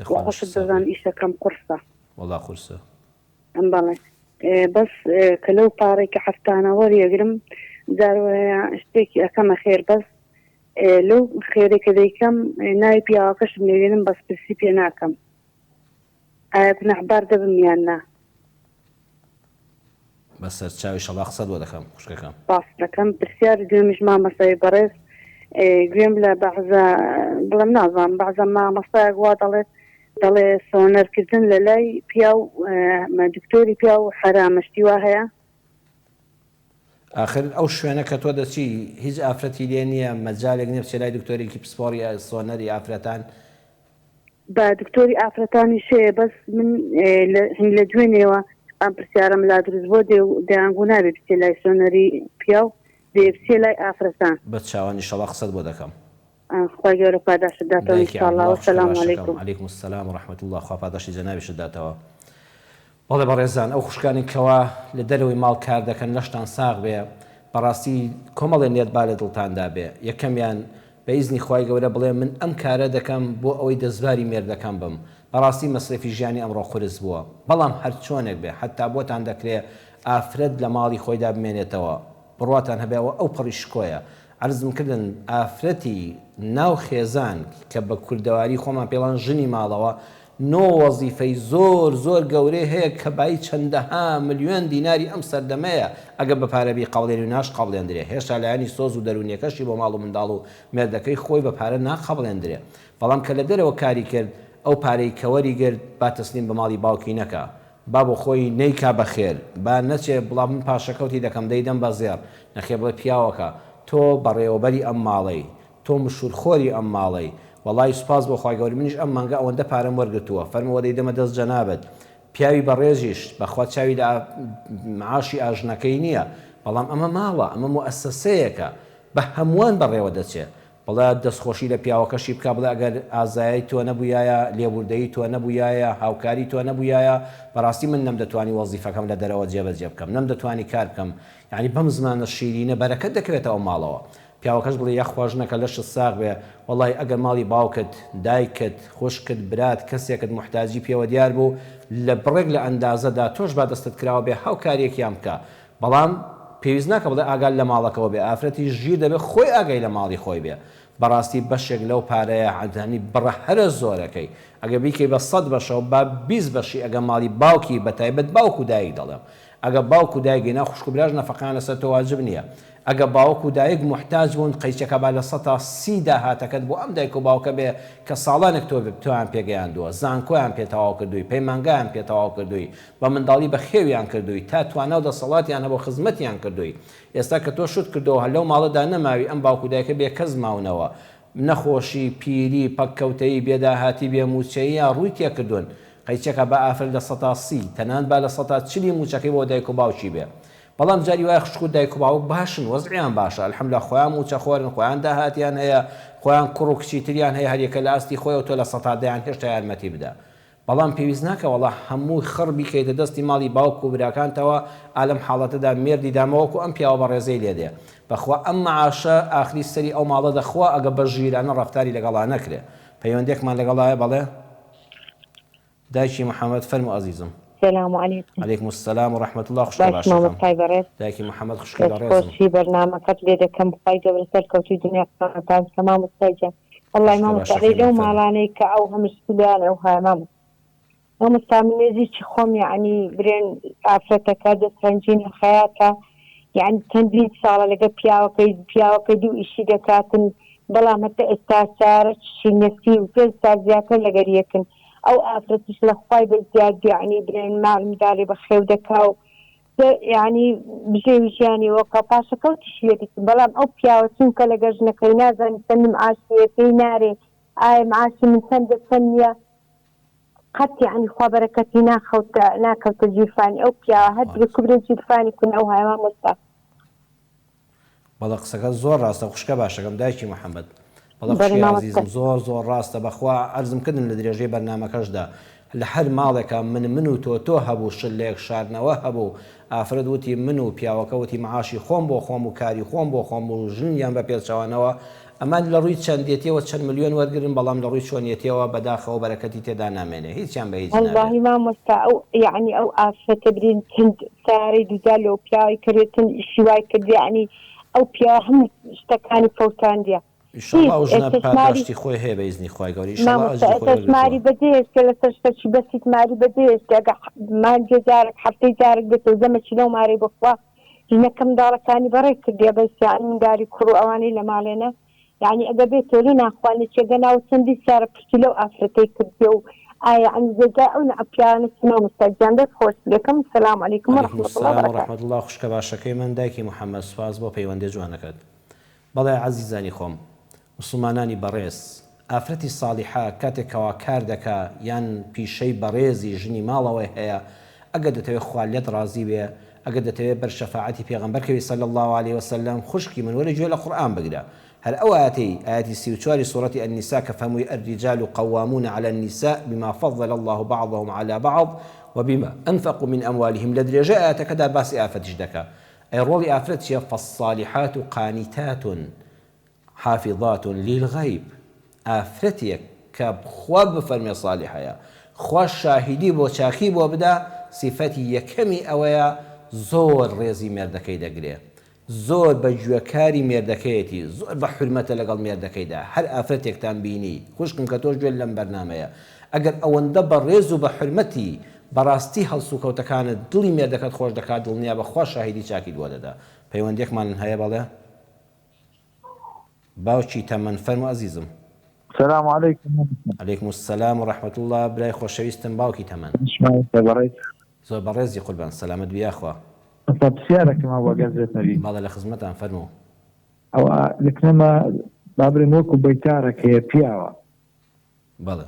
خۆشت دەزان ئیشەکەم قورسە وەڵڵا قورسە بەڵێ بەس کە لەو پارەی کە هەفتانە وەریەگرم جارۆیە شتێکی ئەەکەمە خێر بەس لەو خێرێکە دەیکەم ناوی پیاوەکەشم لێوێنم بەس پرسی پێ ناکەم بنەحبار دەبم یان نا. بەسەر چاوی شەڵا قسەت بۆ دەکەم خوشکەکەم. باس دەکەم پرسیار گوێمیش مامەسای بەڕێز گوێم لە بەعزە بڵم نازانم بەعزە مامەسایەک وا دەڵێ سۆنەرکردن لە لای پیا و دکتۆری پیا و حرامەشتی وا هەیە. آخر ئەو شوێنە کە تۆ دەچی هیچ ئافرەتی لێ نییە مەجالێک نیە بچێ لای دکتۆرێکی پسپۆری سۆنەری ئافرەتان. بە دکتۆری ئافرەتانی شەیە بەس من لە دوێنێەوە ئەم پرسیارم لا دروست بۆ دەیانگو نابێت بچێ لای سۆنەری پیا و دێبچێ لای ئافرەتان. بە چاوانی شەڵا قسەت بۆ دەکەم. خی گەورە پاداشت داتەوە ئینشاءالله وسلام علیکم. علیکم السلام ورحمة الله خوا پاداشی جەنابیشت داتەوە. بەڵێ بەڕێزان ئەو خوشکانی کەوا لە دەرەوەی ماڵ کار دەکەن لەشتان ساغ بێ بەڕاستی کۆمەڵێ نێتبا لە دڵتاندا بێ یەکەمیان بە ئیزنی خوای گەورە بڵێ من ئەم کارە دەکەم بۆ ئەوەی دەستباری مێردەکەم بم بەڕاستی مەسرفی ژیانی ئەمڕۆ خورس بووە بەڵام هەر چۆنێک بێ حتا بۆتان دەکرێت ئافرەت لە ماڵی خۆیدا بمێنێتەوە بڕواتان هەبێەوە ئەو پڕی شکۆیە عرضم کردن ئافرەتی ناو خێزان کە بە کوردەواری خۆمان پێڵان ژنی ماڵەوە نۆ وەزیفەی زۆر گەورەی هەیە کە بای چەندەها ملیۆن دیناری ئەم سەردەمەیە ئەگە بە پارەبی قەڵێن و ناش قەڵێندرێ هێشتا لایانی سۆز و دەرونیەکەشی بۆ ماڵ و منداڵ و مێردەکەی خۆی بە پارە ناقەڵێندرێ بەڵام کە لە دەرەوە کاری کرد ئەو پارەی کەوەری گرت با تەسلیم بە ماڵی باوکی نەکە با بۆ خۆی نەیکا بەخێر با نەچێ بڵام من پاشەکەوتی دەکەم دەیدەم بە زێر نەخێ بڵێ پیاوەکە تۆ بەڕێوەبەری ئەم ماڵەی تۆ مشورخۆری ئەم ماڵەی وڵی سوپاس بۆ خی گەوری منیش ئەم مانگە ئەوەندە پارەم وەرگتووە فەرمەوە دەیدەمە دەست جەنابەت پیاوی بەڕێزیش بەخوا چاوی لە معاشی ئاژنەکەی نییە بەڵام ئەمە ماڵە ئەمە مؤسسەیەکە بە هەمووان بەڕێوە دەچێت بەڵا دەستخۆشی لە پیاوەکەشی بکە بڵێ ئەگەر ئازایی تۆ نەبووایە لێبوردەی تۆ نەبووایە هاوکاری تۆ نەبووایە بەڕاستی من نەمدەتوانی وەزیفەکەم لە دەرەوە جێبەجێ بکەم نەمدەتوانی کار بکەم یعنی بەم زمانە شیرینە بەرەکەت دەکرێتەوە ماڵەوە پیاوەکەش بڵێ یەخواژنەکە لەشت ساغ بێ وڵی ئەگەر ماڵی باوکت دایکت خوشکت برات کەسێکت محتاجی پێوە دیار بوو لە بڕێک لە ئەندازەدا تۆش با دەستت کراوە بێ هاوکاریەکیان بکە بەڵام پێویست ناکە بڵێ ئاگال لە ماڵەکەەوە بێ ئافرەتی ژیر دەبێت خۆی ئاگای لە ماڵی خۆی بێ بەڕاستی بەشێک لەو پارەیە عەدانی بڕە هەرە زۆرەکەی ئەگە بیکەی بە 100 بەشەوە با 20 بەشی ئەگە ماڵی باوکی بە تایبەت باوک و دایک دەڵێم ئەگە باوک و دایکی ناخوشک و براژ نەفەقان لەسەر تۆ واجب نییە ئەگە باوک و دایک محتاج بوون قەیچەکە با لە 130 داهاتەکەت بۆ ئەم دایک و باوکە بێ کە ساڵانێک تۆ تویان پێگەیاندووە زانکۆیان پێتەواو کردووی پەیمانگایان پێتەواو کردووی بە منداڵی بە خێویان کردووی تا توانە و دەسەڵاتیان هەبوو خزمەتیان کردووی ئێستا کە تۆ شت کردەوە هەر لەو ماڵەدا نەماوی ئەم باوک و دایکە بێ کەس ماونەوە نەخۆشی پیری پەککەوتەی بێداهاتی بێ موچەیە ڕووی تێکردوون قەیچەکە بە ئافر لە 130 تەنان با لە 140 موچەکەی بۆ دایک و باوکی بێ بەڵام جاری وای خوشک و دایک و باوک باشن وەزعیان باشە الحەمدوللا خۆیان موچە خۆرن خۆیان داهاتیان هەیە خۆیان کوڕ و کچیتریان هەیە هەریەکە لە ئاستی خۆی و تۆ لە 100 دایان هێشتا یارمەتی بدە بەڵام پێویست ناکە وەڵا هەمووی خڕ بیکەیتە دەستی ماڵی باوک و براکانتەوە ئالەم حاڵەتەدا مێردی دامەوەکو ئەم پیاوە بە ڕێزەی لێدێ بەخوا ئەم معاشە ئاخری سەری ئەو ماڵە دەخوا ئەگە بە ژیرانە ڕەفتاری لەگەڵا نەکرێ پەیوەندێکمان لەگەڵایە بەڵێ دایکی محەممەد فەرمو عەزیزم السلام عليكم. عليكم السلام ورحمة الله خوشك باشا. دايكي محمد خوشك باريس. خوشي برنامجك ليدة كم فايدة برسالك وتي دنيا كان تمام مستجد. والله ما مستعد لو ما رانيك أو هم السودان أو ها ما مستعمل زي خم يعني برين عفرتك هذا سرنجين حياتها يعني تنبيه صار لك بياو كيدو إشي دكاتن بلا متى استعسارت شي نسي وكل استعزاك لقريكن أو أفرتش لخواي بالزياد يعني برين مال مداري بخيو دكاو يعني بجيش يعني وقفاشة كوتش يدك بلام أو بياو سنك لقرجنا كينازا نسن معاشي في ناري آي معاشي من سند الثانية قد يعني خبركتي ناكوت الجيفاني أو بياو هد بكبر الجيفاني كنا أوها إمام مصطفى بەڵە قسەکە زۆر ڕاستە خوشکە باشەکەم دایکی محەممەد بەڵە خوشکی عزیزم زۆر ڕاستە بەخوا عەرزمکردن لە درێژەی بەرنامەکەشدا لە هەر ماڵێکە من و تۆ هەبوو شلێک شاردنەوە هەبوو ئافرەت وتی من و پیاوەکە وتی معاشی خۆم بۆ خۆم و کاری خۆم بۆ خۆم و ژنیان بە پێچەوانەوە ئەمان لە ڕووی چەندێتیەوە چەند ملیۆن وەرگرن بەڵام لە ڕووی چۆنیەتەوە بەداخەوە بەرەکەتی تێدا نامێنێ هیچیان بە هیچ والله ما مستا أو يعني أو ئافرەتە برین چەند ساری دوودا لەو پیاوی کردن شیوای کرد يعني أو بيا هم اشتكاني فوتانديا ئینشاڵڵا ئەو ژنە پاکاشتی خۆی هەیە بە ئیزنی خوای گەورە ئینشاڵڵا ئەجری خۆی تەشماری بەدێست کە لە سەرشتەکی بەسی تماری بەدێست ئەگە مانجێ جارێک هەفتەی جارێک دێتەوە زەمەکی لەو مارەی بخوا ژنەکەم داڕەکانی بەڕێ کردێ بەسیان منداری کوڕ و ئەوانەی لە ماڵێنە یعنی ئەگە بێتەوە لە ناخوانێ چێگە ناو چەندی سیارە پشتی لەو ئافرەتەی کردێ و ئایا ئەم جێگا ئەو ئەپیانە چنەوە مستەجان دەست خۆش بێکم سەلام عەلەیکم ورحمة الله خوشکە باشەکەی من دایکی محەممەد سوپاس بۆ پەیوەندی جوانەکەت بەڵێ عەزیزانی خۆم مسلمانانی بەڕێز ئافرەتی ساڵحە کاتێکەوە کار دەکا یان پیشەی بەڕێزی ژنی ماڵەوەی هەیە ئەگە دەتەوێت خوا لێت ڕازی بێ ئەگە دەتەوێت بەر شەفاعەتی پێغەمبەرکەوی صلی الله عليه وسلم خوشکی من وەرە گوێ لە قورئان بگرە هەر ئەو ئاەتی 34 سورەتی النساء کە فەرمووی الرجال قوامون على النساء بما فضل الله بعضهم على بعض وبما أنفقوا من أموالهم لە درێژە ئاەتەکەدا باسی ئافرەتیش دەکا ئەی ڕۆڵی ئافرەت چییە فالصالحات قانتات حافظات للغيب ئافرەتێک کە خوا بفەرمێ صالحەیە خوا شاهیدی بۆ چاکی بۆ بدا سیفەتی یەکەمی ئەوەیە زۆر ڕێزی مێردەکەی دەگرێ زۆر بە گوێکاری مێردەکەیەتی زۆر بە حرمەتە لەگەڵ مێردەکەیدا هەر ئافرەتێکتان بینی خوشکم کە تۆش گوێ لەم بەرنامەیە ئەگەر ئەوەندە بە ڕێز و بە حرمەتی بەڕاستی هەڵسوکەوتەکانت دڵی مێردەکەت خۆش دەکات دڵنیا بەخوا شاهیدی چاکی بۆ دەدا پەیوەندێکمان هەیە بەڵێ باوکی تەمەن فەرموو عەزیزم السلام عليكم. عليكم السلام ورحمة الله برای خۆشەویستم باوکی تەمەن زۆر بەڕێزی قوربان سەلامەت بیا خوا پرسیارێکم بۆ گەزێت نەبی باڵە لە خزمەتان فەرموو ئەو لەکنەمە بابرێن وەکو بەیتارێک هەیە پیاوە بەڵێ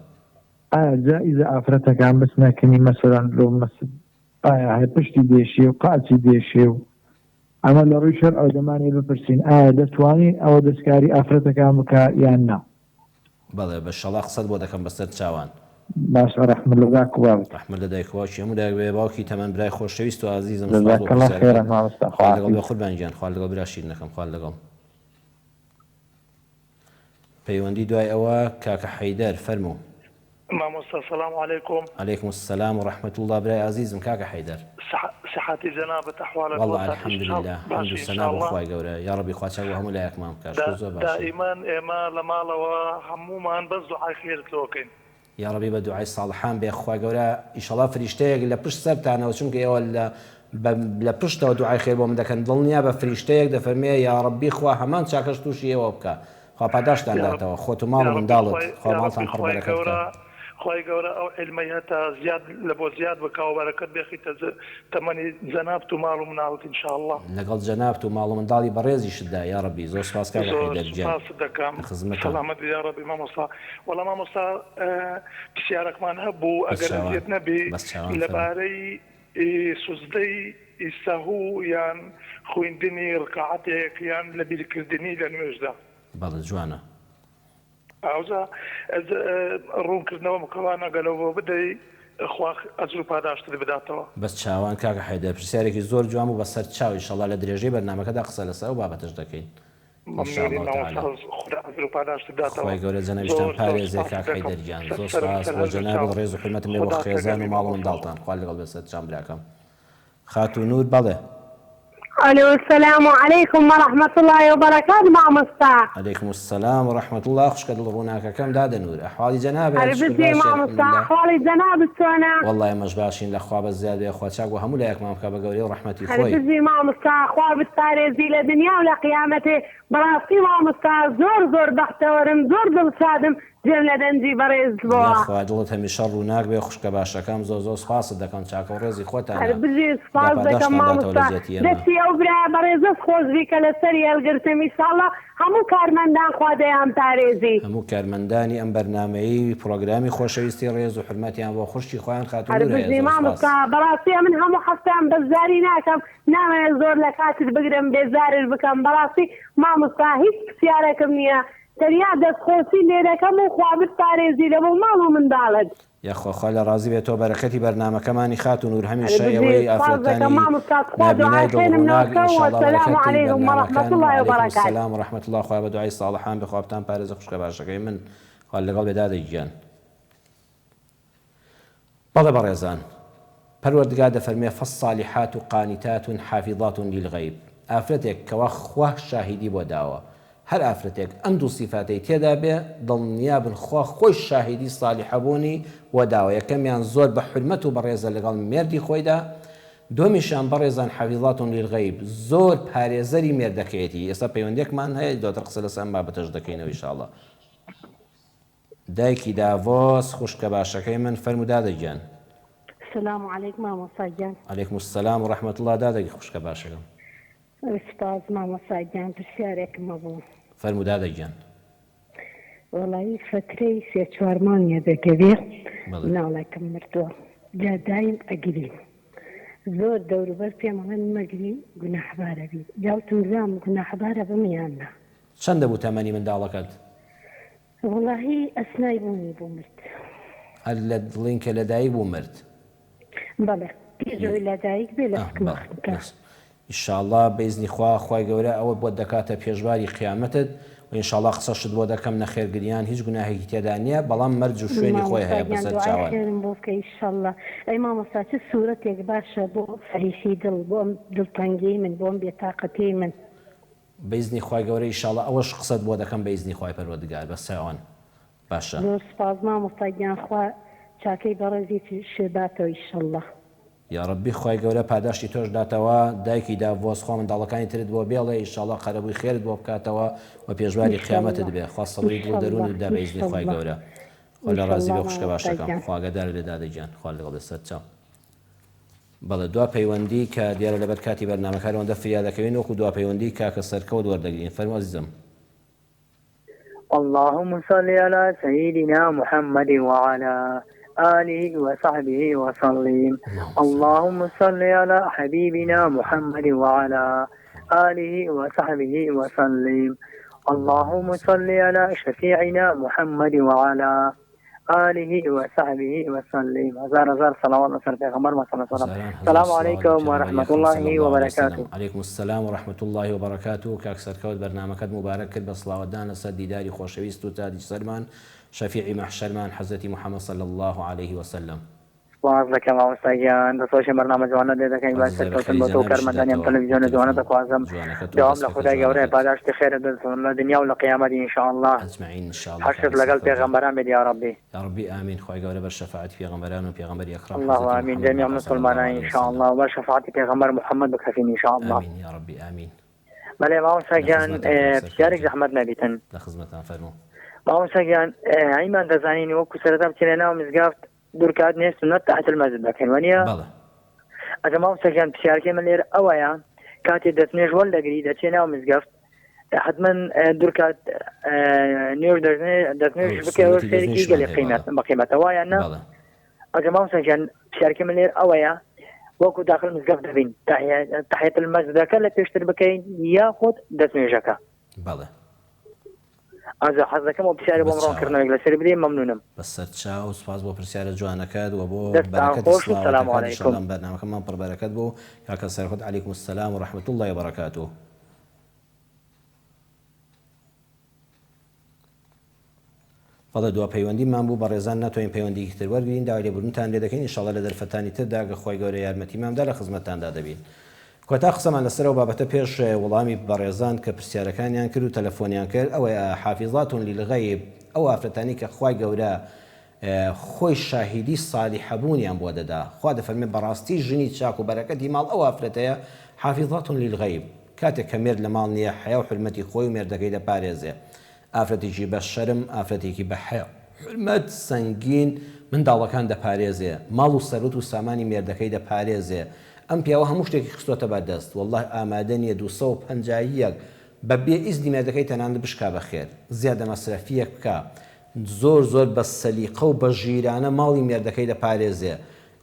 ئایا جائزە ئافرەتەکان بچنەکەنی مەسەلەن لۆ ئایا هەیە پشتی دێشێ و قاچی دێشێ و ئەمە لە ڕووی شەر ئەو دەمانی بپرسین ئایا دەتوانین ئەوە دەستکاری ئافرەتەکان بکە یان نا بەڵێ بە شەڵا قسەت بۆ دەکەم بەسەر چاوان باش ڕەحمت لە داک و بابت ڕەحمت لە دایکەوەشی هەموو دایک باوکی تەمەن برای خۆشەویست و عەزیزم جەزاکەڵڵا خێرە مامۆستا خوا لەگەڵ بێ قوربان گیان خوا لەگەڵ برا شیرنەکەم خوا لەگەڵ پەیوەندی دوای ئەوە کاکە حەیدەر فەرموو مامۆستا سلام علیکم. عليكم السلام ورحمة الله برای عزیزم کاکە حەیدەر صحتي جنابة أحوالك والله الحمد لله حمد وسنا بخواي قورا يا ربي خواتك وهم لا يكمام كاش دائما إما لما لو همومان بس دعاء خير توكين يا ربي بدعاء صالحان بأخوة قورا إن شاء الله فريشتاق لبش سبتانا وشنك يا ولا لبش تو دعاء خير بوم دكان ضلنيا بفريشتاق دفرمي يا ربي خوا همان شاكش توشي وبكا خوا بداش تنداتوا خوتو مال من دالت خوا مالتان قرب بركتك خواهی گەورە ئەو علمەی هەتا زیاد لە بۆ زیاد بکە و بەرەکەت بێخی تەمەنی جەنابت و ماڵ و مناڵت ئینشاءالله لەگەڵ جەنابت و ماڵ و منداڵی بەڕێزیشتدا یا ڕەبی زۆر سپاس کاکە حەیدەر گیان سەلامەت یا ڕەبی مامۆستا وەڵا مامۆستا پرسیارێکمان هەبوو ئەگەر ئەزیەت نەبی لەبارەی سوزدەی سەهوو یان خوێندنی ڕکعاتێک یان لە بیرکردنی لە نوێژدا بەڵێ جوانە ئەوزا ڕوونکردنەوە مکەوانە گەلەوە بدەی خوا ئەجر و پاداشت بداتەوە بەس چاوان کاکە حەیدەر پرسیارێکی زۆر جوان و بەسەر چاو ئینشەڵڵا لە درێژەی بەرنامەکەدا قسە لەسەر و بابەتش دەکەین خۆی گەورە جەنەویشتان پارێزێ کاکە حەیدەر گیان زۆر سپاس بۆ جەناب ڕێز و حرمەتم لێ بۆ خێزان و ماڵ و منداڵتان خوا لەگەڵ بێ سەر چام براکەم خاتونور بەڵێ الو السلام عليكم ورحمة الله وبركاته مامۆستا. عليكم السلام ورحمة الله خوشکە دڵ ڕووناکەکەم دادە نور ئەحواڵی جەنابێت بزی مامۆستا ئەحواڵی جەنابت چۆنە؟ والله ئێمەش باشین لە خوا بەس زیاد بێ خوا چاک و هەموو لایەکمان بکە بە گەورەی و ڕەحمەتی خۆی بزی مامۆستا خوا بتپارێزی لە دنیا و لە قیامەتێ بەڕاستی مامۆستا زۆر بەختەوەرم زۆر دڵشادم جێم لە دەنجی بەڕێز بووە خوا دڵت هەمیشە ڕووناک بێ خوشکە باشەکەم زۆر سپاست دەکەم چاکە و ڕێزی خۆتانە بزی سپاس دەکەم مامۆستا دەستی ئەو برا بەڕێزت خۆشبی کە لەسەری هەڵگرتم ئینشاڵڵا هەموو کارمەندان خوا دەیان پارێزی هەموو کارمەندانی ئەم بەرنامەیەی پرۆگرامی خۆشەویستی ڕێز و حرمەتیان بۆ خوشکی خۆیان خاتونور بزی مامۆستا بەڕاستی من هەموو هەفتەیان بەزاری ناکەم نامەوێت زۆر لە کاتت بگرم بێزارت بکەم بەڕاستی مامۆستا هیچ پرسیارێکم نییە تەنیا دەستخۆشی لێ دەکەم و خوا بتپارێزی لە بۆ ماڵ و منداڵت یاخوا لە ڕازی بێتەوە بەرەکەتی بەرنامەکەمانی خاتونور هەمیشە ئەوەی ئافرەتانی نابینای دڵڕووناک ئینشاءالله سلام و ڕەحمەت الله خوا بە دوعای ساڵحان بخوا بتان پارێزە خوشکە باشەکەی من خوا لەگەڵ بێ دادەگیان بەڵێ بەڕێزان پەروەردگار دەفەرمێ فالصالحات قانتات حافظات للغیب ئافرەتێک کەوا خوا شاهیدی بۆ داوە هەر ئافرەتێک ئەم دوو سیفاتەی تێدا بێ دڵنیا بن خوا خۆی شاهیدی سالیحەبوونی وەداوە. یەکەمیان زۆر بە حرمەت و بەڕێزە لەگەڵ مێردی خۆیدا، دومیشان بەڕێزان حەفیظاتون لیلغەیب زۆر پارێزەری مێردەکەیەتی. ئێستا پەیوەندێکمان هەیە دواتر قسە لەسەر ئەم بابەتەش دەکەینەوە ئینشاءڵڵا. دایکی داڤۆس خوشکە باشەکەی من فەرموو دادەگیان. السلام عليكم مامۆستا گیان. عەلەیکم السلام و ڕەحمەت الله. دادەگی خوشکە باشەکەم. سپاس مامۆستا گیان، پرسیارێکم هەبوو. فەرموو دادەگیان. وەڵی فترەی سێ چوار مانگە دەگەوێ ناڵێکم مردووە، جا دایم ئەگرین زۆر دەوروبەر پێمەڵێن مەگری گوناحبارە بی، جاوتم زام گوناحبارە بمیاننا. چەندە بوو تەمەنی منداڵەکەت؟ وەڵاهی ئەسنای بوونی بوو مرد. هەر لە دڵین کە لەدایک بوو مرد؟ بەڵێ پێشەوەی لەدایک بێ لە سکمەختەکە. ئینشاءڵڵا بەئیزنی خوا خوای گەورە ئەوە بۆ دەکاتە پێشواری قیامەتت و ئینشاءڵڵا قسەشت بۆ دەکەم نەخێرگریان هیچ گوناهێکی تێدا نییە، بەڵام مەرج و شوێنی خۆی هەیە بەسەر چاوان. بۆ بکە ئینشاءڵڵا. ئەی مامۆستا چ سوورەتێک باشە بۆ فەریشی دڵ، بۆ ئەم دڵتەنگی من، بۆ ئەم بێتاقەتی من. بەئیزنی خوای گەورە ئینشاءڵڵا ئەوەش قسەت بۆ دەکەم بەئیزنی خوای پەروەردگار بەسەر ئەوان. باشە. زۆر سپاس مامۆستا گیان، خوا چاکەی بەڕێزی شێباتەوە ئینشاءڵڵا. یا ڕەبی خوای گەورە پاداشتی تۆش داتەوە، دایکی داڤۆس خوا منداڵەکانی ترت بۆ بێڵێ ئینشاءڵڵا قەرەبووی خێرت بۆ بکاتەوە و پێشواری قیامەتت بێ. خوا سەبری دڵ و دەروونت دا بەئیزنی خوای گەورە. خوا لە ڕازی بێ خوشکە باشەکەم، خوا ئاگادار لێ دادەگیان، خوا لەگەڵ دەستت چاو. بەڵێ دوا پەیوەندی کە دیارە لەبەر کاتی بەرنامەکانەوەدا فریا دەکەوین وەکو دوا پەیوەندی کاکە سەرکەوت وەردەگرین. فەرموو عەزیزم. اللهم صل على سيدنا محمد وعلى آله وصحبه وسلم. اللهم صل على حبيبنا محمد وعلى آله وصحبه وسلم. اللهم صل على شفيعنا محمد وعلى آله وصحبه وسلم. هزار صلوات على پیغمبر صلی الله علیه وسلم. السلام علیکم و رحمت الله و برکاته. علیکم السلام و رحمت الله و برکاته. کاک سەرکەوت بەرنامەکەت مبارەک کرد بە سڵاوەتدان لەسەر دیداری خۆشەویست و تادی سەرمان شەفیعی مەحشەرمان حەزرەتی محەممەد صلی الله عليه وسلم. سپاس دەکەم مامۆستا گیان، دەسۆشی بەرنامە جوانە دێ دەکەین باش سەرکەوتن بۆ تۆ کارمەندانیم تەلەڤیزیۆنە جوانە دەخوازم دەوام لە خودای گەورەیە پاداشتی خێرت بدەن لە دنیا و لە قیامەتی ئینشاءالله. حەشر لەگەڵ پێغەمبەران بێت یا رەبی. یا رەبی ئامین. خوای گەورە بە شەفاعەتی پێغەمبەران و پێغەمبەری ئەکرام الله ئامین. جەمیع مسلمانان ئینشاءالله و بە شەفاعەتی پێغەمبەر محەممەد بکەفین ئینشاءالله. ئامین یا رەبی ئامین. بەڵێ مامۆستا گیان پرسیارێک زەحمەت نەبیتن. لە خزمەتان فەرموو. مامۆستا گیان ئەیمان دەزانین وەکو سەرەتا بچینە ناو مزگەفت دوورکات نێ سنەت تحت المەسجد بکەین وانە؟ بەڵێ. ئەگە مامۆستا گیان پرسیارەکەی من لێرە ئەوەیە کاتێ دەستنوێژ وەردەگری دەچێ ناو مزگەفت حتما دوورکات نوێژ دەستنوێژ بکەوە سێرکی گەلێ بەقیمەتە وایە نە؟ ئەگە مامۆستا گیان پرسیارەکەی من لێرە ئەوەیە وەکو داخل مزگەفت دەبین تحت المەسجدەکە لە پێشتر بکەین یاخود دەستنوێژەکە؟ بەڵێ. ئازا حەز دەکەم و پرسیارە بۆم ڕوونکردنەوەیەک لەسەر بدەین مەمنونم. بەسەر چاو سپاس بۆ پرسیارە جوانەکەت و بۆ دەستان خۆش و سەلام عەلەیکم. بەرنامەکەمان پڕبەرەکەت بۆ کاکە سەرکەوت. عەلەیکم السلام و ڕەحمەت الله و بەرەکاتوه. فەڵێ دوا پەیوەندیمان بوو بە ڕێزان ناتوانین پەیوەندیی تر وەرگین داوای لێبوردنتان لێ دەکەین ئینشاڵڵا لە دەرفەتانی تردا کە خۆی گەورە یارمەتیماندا لە خزمەتتاندا دەبین. کۆتا قسەمان لەسەرەوە بابەتە پێش وەڵامی بەڕێزان کە پرسیارەکانیان کرد و تەلەفۆنیان کرد ئەوەیە حافیظاتون لیلغەیب ئەو ئافرەتانی کە خوای گەورە خۆی شاهیدی سالیحەبوونیان بۆ دەدا. خوا دەفەرمێ بەڕاستی ژنی چاک و بەرەکەتی ماڵ ئەو ئافرەتەیە حافیظاتون لیلغەیب کاتێک کە مێرد لە ماڵ نییە حیا و حرمەتی خۆی و مێردەکەی دەپارێزێ. ئافرەتێکی بە شەرم ئافرەتێکی بە حیا حرمەت سەنگین منداڵەکان دەپارێزێ، ماڵ و سەرۆت و سامانی مێردەکەی دەپارێزێ. ئەم پیاوە هەموو شتێکی خستۆتە بەردەست والله ئامادە نیە 251 بەبێ ئیزنی مێردەکەی تەنانەت بشکا بەخێر زیادە مەسرەفیەک بکە زۆر بە سەلیقە و بە ژیرانە ماڵی مێردەکەی دەپارێزێ.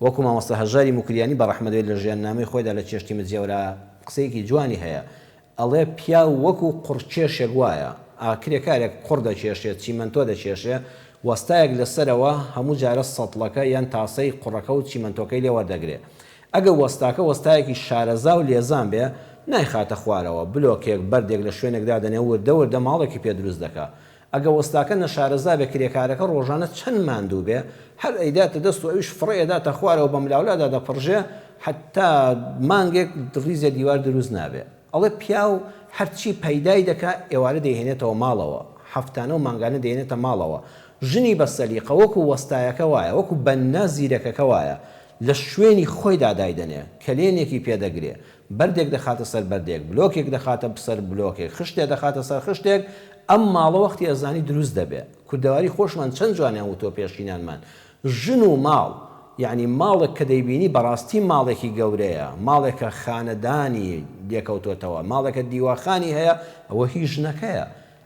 وەکو مامۆستا هەژاری موکریانی بە ڕەحمەت لە ژیاننامەی خۆیدا لە چێشتی مزیەورە قسەیەکی جوانی هەیە ئەڵێ پیا وەکو قورچێشێک وایە ئاکرێکارێک قوڕ دەچێشێت چیمەنتۆ دەچێشێ وەستایەک لەسەرەوە هەموو جارە سەتڵەکە یان تاسەی قوڕەکە و چیمەنتۆکەی لێ وەردەگرێت. ئەگەر وەستاکە وەستایەکی شارەزا و لێزان بێ نایخاتە خوارەوە بلۆکێک بەردێک لە شوێنێکدا دەنێ وردە ماڵێکی پێ دروست دەکات. ئەگە وەستاکە نەشارەزا بێ کرێکارەکە ڕۆژانە چەند ماندوو بێ هەر ئەیداتە دەست و ئەویش فڕێداتە خوارەوە بە ملاولادا دەپڕژێ حتا مانگێک ریزە دیوار دروست نابێ. ئەڵێ پیا و هەرچی پەیدای دەکا ئێوارە دەیهێنێتەوە ماڵەوە، هەفتانە و مانگانە دێنێتە ماڵەوە، ژنی بە سەلیقە وەکو وەستایەکە وایە، وەکو بەننا زیرەکەکە وایە، لە شوێنی خۆی دادایدەنێ، کلێنێکی پێدەگرێ، بەردێک دەخاتە سەر بەردێک، بلۆکێک دەخاتە سەر بلۆکێک، خشتێک دەخاتە سەر خشتێک، ئەم ماڵە وەختی ئەزانی دروست دەبێت. کوردەواری خۆشمان چەند جوانیان وتۆ پێشینانمان، ژن و ماڵ، یعنی ماڵێک کە دەیبینی بەڕاستی ماڵێکی گەورەیە، ماڵێکە خانەدانی لێکەوتۆتەوە، ماڵێکە دیواخانی هەیە، ئەوە هیچ ژنەکەیە.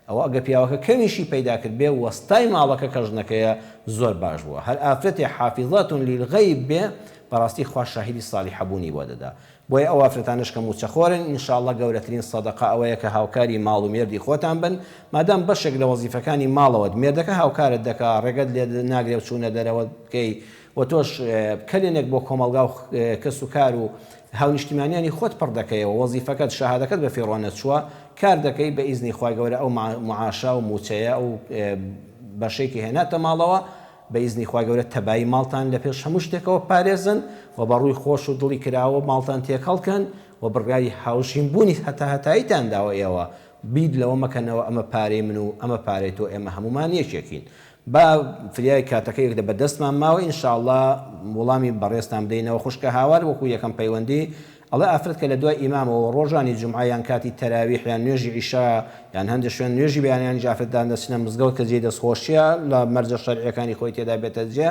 ئەوە ئەگە پیاوەکە کەمیشی پەیدا کرد بێ وەستای ماڵەکە کە ژنەکەیە زۆر باش بووە. هەر ئافرەتێ حافیظاتون لیلغەیب بێ بەڕاستی خوا شاهیدی صالیحە بوونی بۆ دەدا. بۆیە ئەو ئافرەتانش کە موچەخۆرن ئینشاءڵڵا گەورەترین سەدەقە ئەوەیە کە هاوکاری ماڵ و مێردی خۆتان بن، مادام بەشێک لە وەزیفەکانی ماڵەوەت مێردەکە هاوکارت دەکا، ڕێگەت لێ ناگرێ و چوونە دەرەوە بکەی و تۆش کلێنێک بۆ کۆمەلگا و کەس و کار و هاونیشتیمانیانی خۆت پڕ دەکەیەوە، وەزیفەکەت شەهادەکەت بە فێڕۆنە چووە کار دەکەی بە ئیزنی خوای گەورە ئەو معاشا و موچەیە ئەو بەشێکی هێناتە ماڵەوە بە ئیزنی خوای گەورە تەبایی ماڵتان لە پێش هەموو شتێکەوە پارێزن و بەڕووی خۆش و دڵی کراوە ماڵتان تێکەڵکەن و بڕگاری هاوشین بوونی هەتاییتان داوە ئێوە بید لەوە مەکەنەوە ئەمە پارەی من و ئەمە پارەی تۆ، ئێمە هەمومان یەکێکین. با فریای کاتەکەیەک بە دەستمان ماوە ئینشاءڵڵا وەڵامی بەڕێستان بدەینەوە خوشکە هاوار وەکو یەکەم پەیوەندی. ئەڵێ ئافرەت کە لە دوای ئیمامەوە ڕۆژانی جومعەیان کاتی تەراویح یان نوێژی عیشا یان هەندێک شوێن نوێژی بەیانیان جافرەتدان دەچنە مزگەوت کە جێی دەستخۆشیە لە مەرجە شەرعیەکانی خۆی تێدا بێتە جێ،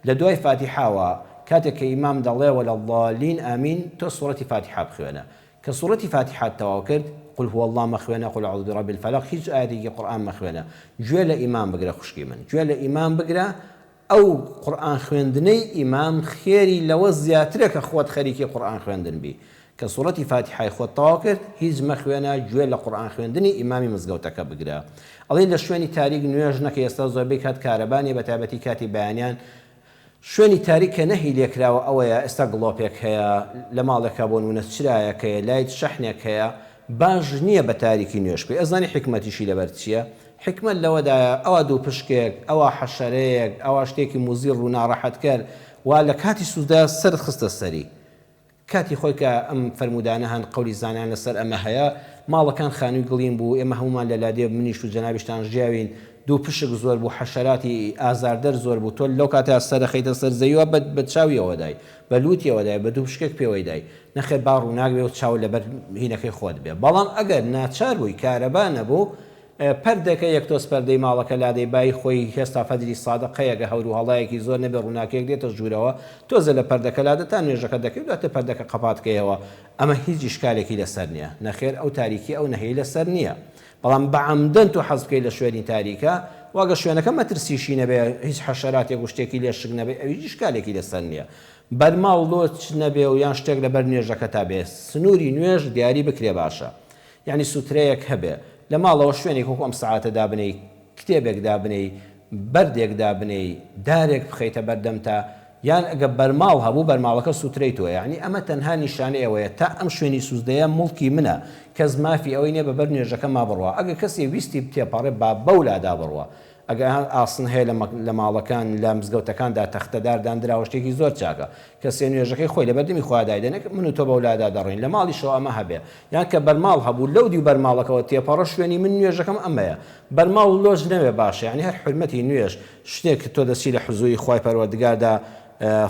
لە دوای فاتیحاوە کاتێک کە ئیمام دەڵێ وەلەضالین ئامین تۆ سوورەتی فاتیحا بخوێنە، کە سوورەتی فاتیحات تەواو کرد قل هو الله مخوێنە، قل أعوذ برب الفلق، هیچ ئاەتێکی قورئان مەخوێنە، گوێ لە ئیمام بگرە خوشکی من، گوێ لە ئیمام بگرە. ئەو قورئان خوێندنەی ئیمام خێری لەوە زیاترە کە خۆت خەریکی قورئان خوێندن بی، کە سوورەتی فاتیحای خۆت تەواو کرد هیچ مەخوێنە، گوێ لە قورئان خوێندنی ئیمامی مزگەوتەکە بگرە. ئەڵێ لە شوێنی تاریک نوێژ نەکە، ئێستا زۆربەی کات کارەبانی بە تایبەتی کاتی بەیانیان شوێنی تاریک کە نەهی لێکراوە ئەوەیە ئێستا گڵۆپێک هەیە لە ماڵێکە بۆ نمونە چرایەکەیە لایت شەحنێک هەیە، باش نییە بە تاریکی نوێش بکەی. ئەزانی حکمەتیشی لەبەر چییە؟ حکمت لەوەدایە ئەوە دوو پشکێک، ئەوە حەشەرەیەک، ئەوە شتێکی موزیر ڕوو ناڕەحەت کرد وا لە کاتی سووددا سەرت خستە سەری. کاتی خۆی کە ئەم فەرمودانە هەن قەولی زانیان لەسەر ئەمە هەیە، ماڵەکان خانووی گڵین بوو، ئێمە هەمومان لە لادێ منیش و جەنابیشتان ژیاوین، دوو پشک زۆر بوو، حەشەراتی ئازاردەر زۆر بوو، تۆ لەو کاتە سەرەخەیتە سەر زەویەوە بە چاویەوە دای، بە لووتیەوە دای، بە دوو پشکێک پێوەی دای، نەخێر با ڕووناگرێ و چاو لەبەر هینەکەی خۆت بێ. بەڵام ئەگەر ناچار بووی کارەبا نەبوو، پەردەکە یەکتۆس پەردەی ماڵەکە لادەی بای خۆی هێستا فەدری سادەقەیەگە هەور و هەڵایەکی زۆر نەبێ ڕووناکەیەک دێتە ژوورەوە، تۆزە لە پەردەکە لادە تا نوێژەکە دەکەی دواتە پەردەکە قەپاتکەیەوە، ئەمە هیچ ئیشکالێکی لەسەر نییە، نەخێر ئەو تاریکی ئەو نەهەیە لەسەر نییە. بەڵام بەعەمدەن تۆ حەز بکەی لە شوێنی تاریکە واگە شوێنەکە مەترسیشی نەبێ، هیچ حەشەراتێک و شتێکی لێ شک نەبێ، ئەوی هیچ ئیشکالێکی لەسەر نییە. بەرماڵ لۆچ نەبێ و یان شتێک لەبەر نوێژەکە تا بێ، سنووری نوێژ دیاری بکرێ باشە، یعنی سوترەیەک هەبێ لە ماڵەوە شوێنێک وەکو ئەم سەعاتە دابنەی، کتێبێک دابنەی، بەردێک دابنەی، دارێک بخەیتە بەردەم تا یان ئەگە بەرماڵ هەبوو بەرماڵەکە سوترەی تۆ، یعنی ئەمە تەنها نیشانەی ئەوەیە تا ئەم شوێنی سوزدەیە مڵکی منە، کەس مافی ئەوەی نییە بەبەر نوێژەکە ما بڕوە. ئەگە کەسی ویستی بتێپەڕێ با بەولادا بڕوە، ئەگە ئاسن هەیە لە ماڵەکان لە مزگەوتەکاندا تەختەدار دانراوە شتێکی زۆر چاکە، کەسێ نوێژەکەی خۆی لە بەردەمی خوادایدێنێک من و تۆ بەولادا دەڕین لە ماڵیشەوە ئەمە هەبێ، یان کە بەرماڵ هەبوو لەو دی بەرماڵەکەەوە تێپەڕە شوێنی من نوێژەکەم ئەمەیە، بەرماڵ لۆژ نەوێ باشە، یعنی هەر حرمەتی نوێژ شتێک تۆ دەچی لە حزوری خوای پەروەردگاردا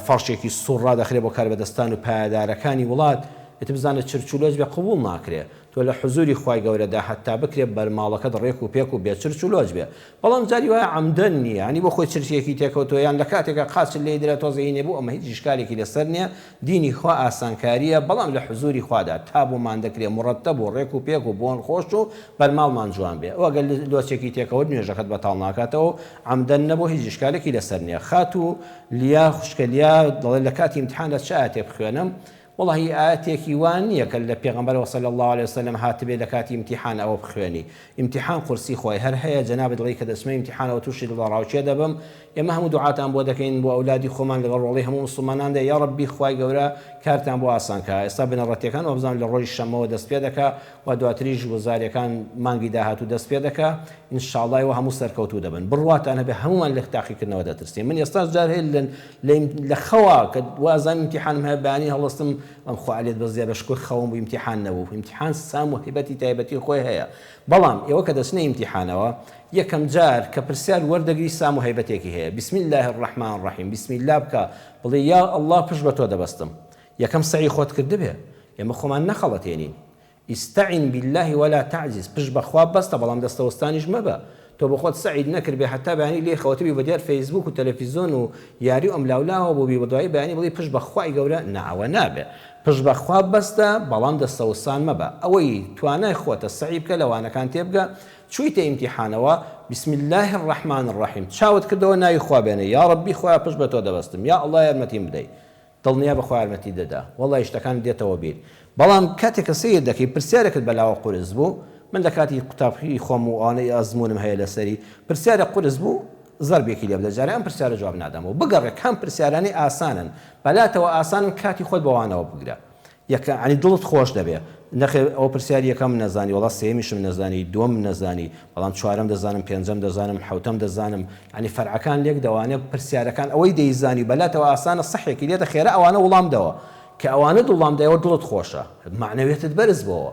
فەرشێکی سوڕا دەخرێ بۆ کاربەدەستان و پایدارەکانی وڵات، ئێتە بزانە چرچولۆج بێ قبول ناکرێ، تۆ لە حزوری خوای گەورەدا حتا بکرێ بەرماڵەکەت ڕێک و پێک و بێ چرچولۆج بێ. بەڵام جاری وایە عەمدەن نییە، ینی بۆ خۆی چرچێکی تێکەوتۆ یان لە کاتێکە قاچ لێ درێت تۆزەی نێبوو، ئەمە هیچ ئیشکالێکی لەسەر نییە، دینی خوا ئاسانکاریە، بەڵام لە حزوری خوادا تا بۆمان دەکرێ مڕەتەب و ڕێک و پێک و بۆن خۆش و بەرماڵمان جوان بێ. ئەو ئەگەر لۆچێکی تێکەوت نوێژەکەت بەتاڵ ناکاتەوە عەمدەن نەبوو، هیچ ئیشکالێکی لەسەر نییە. خات و لیا خوشکە لیا دەڵێ لە کاتی ئیمتیحاندا چ ئاەتێک بخوێنم، والله ئاەتێکی وان نییە کە لە پێغەمبەرەوە صلی الله عليه وسلم هاتبێ لە کاتی ئیمتیحان ئەوە بخوێنی. ئیمتیحان قورسی خۆی هەر هەیە، جەنابەت دڵی کە دەچمە ئیمتیحانەوە تووشی دڵڕاوچێ دەبم، ئێمە هەموو دوعاتان بۆ دەکەین بۆ ئەولادی خۆمان لەگەڵ ڕۆڵەی هەموو مسلماناندا، یا ڕەبی خوای گەورە کارتان بۆ ئاسانکە ئێستا بنەڕەتیەکان ئەو بزانام لە ڕۆژی شەمەوە دەست پێ دەکا و دواتریش گوزاریەکان مانگی داهاتوو دەست پێ دەکا ئینشاءڵڵای و هەموو سەرکەوتوو دەبن بڕواتان هەبێ هەمومان لە تاقیکردنەوە دەترسین من ئێستا جار هەیە لە خەوا کە وازان ئیمتیحانم هەیە بەیانی هەڵەستم ئەم خوالێت بەزیە بە شکر خەوم بۆ ئیمتیحان نەبوو ئیمتیحان سام و هیبەتی تایبەتی خۆی هەیە بەڵام ئێوە کە دەچنە ئیمتیحانەوە یەکەم جار کە پرسیار وەردەگری سام و هەیبەتێکی هەیە بسم الله الرحمن الرحیم بسم الله بکە بڵێ یا الله پشت بە تۆ دەبەستم یەکەم سعی خۆت کرد بێ ئێمە خۆمان نەخەڵەتێنین ئیستعین بالله ولا تعجز پشت بەخوا بەستە بەڵام دەستەوەستانیش مەبە تۆ بە خۆت سعید نەکرد بێ حتا بەیانی لێ خەوەتبی بە دیار فەیسبوک و تەلەڤیزۆن و یاری و ئەملاولاوە بۆ بی بەدوایی بەیانی بڵێ پشت بەخوای گەورە ناوە نابێ پشت بەخوا بەستە بەڵام دەستەوەستان مەبە ئەوەی توانای خۆتە سعی بکە لەوانەکان تێبگە چوویتە ئیمتیحانەوە بسم الله الرحمن الرحیم چاوت کردەوە ناوی خوا بێنێ یا ڕەبی خۆیان پشت بە تۆ دەبەستم یا ئەڵڵا یارمەتیم بدەیت دڵنیا بەخوا یارمەتی دەدا وەڵای شتەکان دێتەوە بیر بەڵام کاتێک کە سەیر دەکەی پرسیارێکت بەلاوە قورس بوو من لە کاتی قوتابخی خۆم و ئەوانەی ئەزمونم هەیە لەسەری پرسیارە قورس بوو زەربێکی لێ بدە جارێ ئەم پرسیارە جواب نادەمەوە بگەڕێ کام پرسیارانەی ئاسانن بەلاتەوە ئاسانن کاتی خۆت بەوانەوە بگرە ینی دڵت خۆش دەبێ نەخێ ئەو پرسیاری یەکەم نەزانی وڵا سێمیشم نەزانی دووەم نەزانی بەڵام چوارەم دەزانم پێنجەم دەزانم حوتەم دەزانم ینی فەرعەکان لێک دەوانێ پرسیارەکان ئەوەی دەیزانی بەلاتەوە ئاسانە سەحێکی لێتە خێرا ئەوانە وڵام دەوە کە ئەوانە وڵام دەیەوە دڵت خۆشە معنەوێتت بەرز بەوە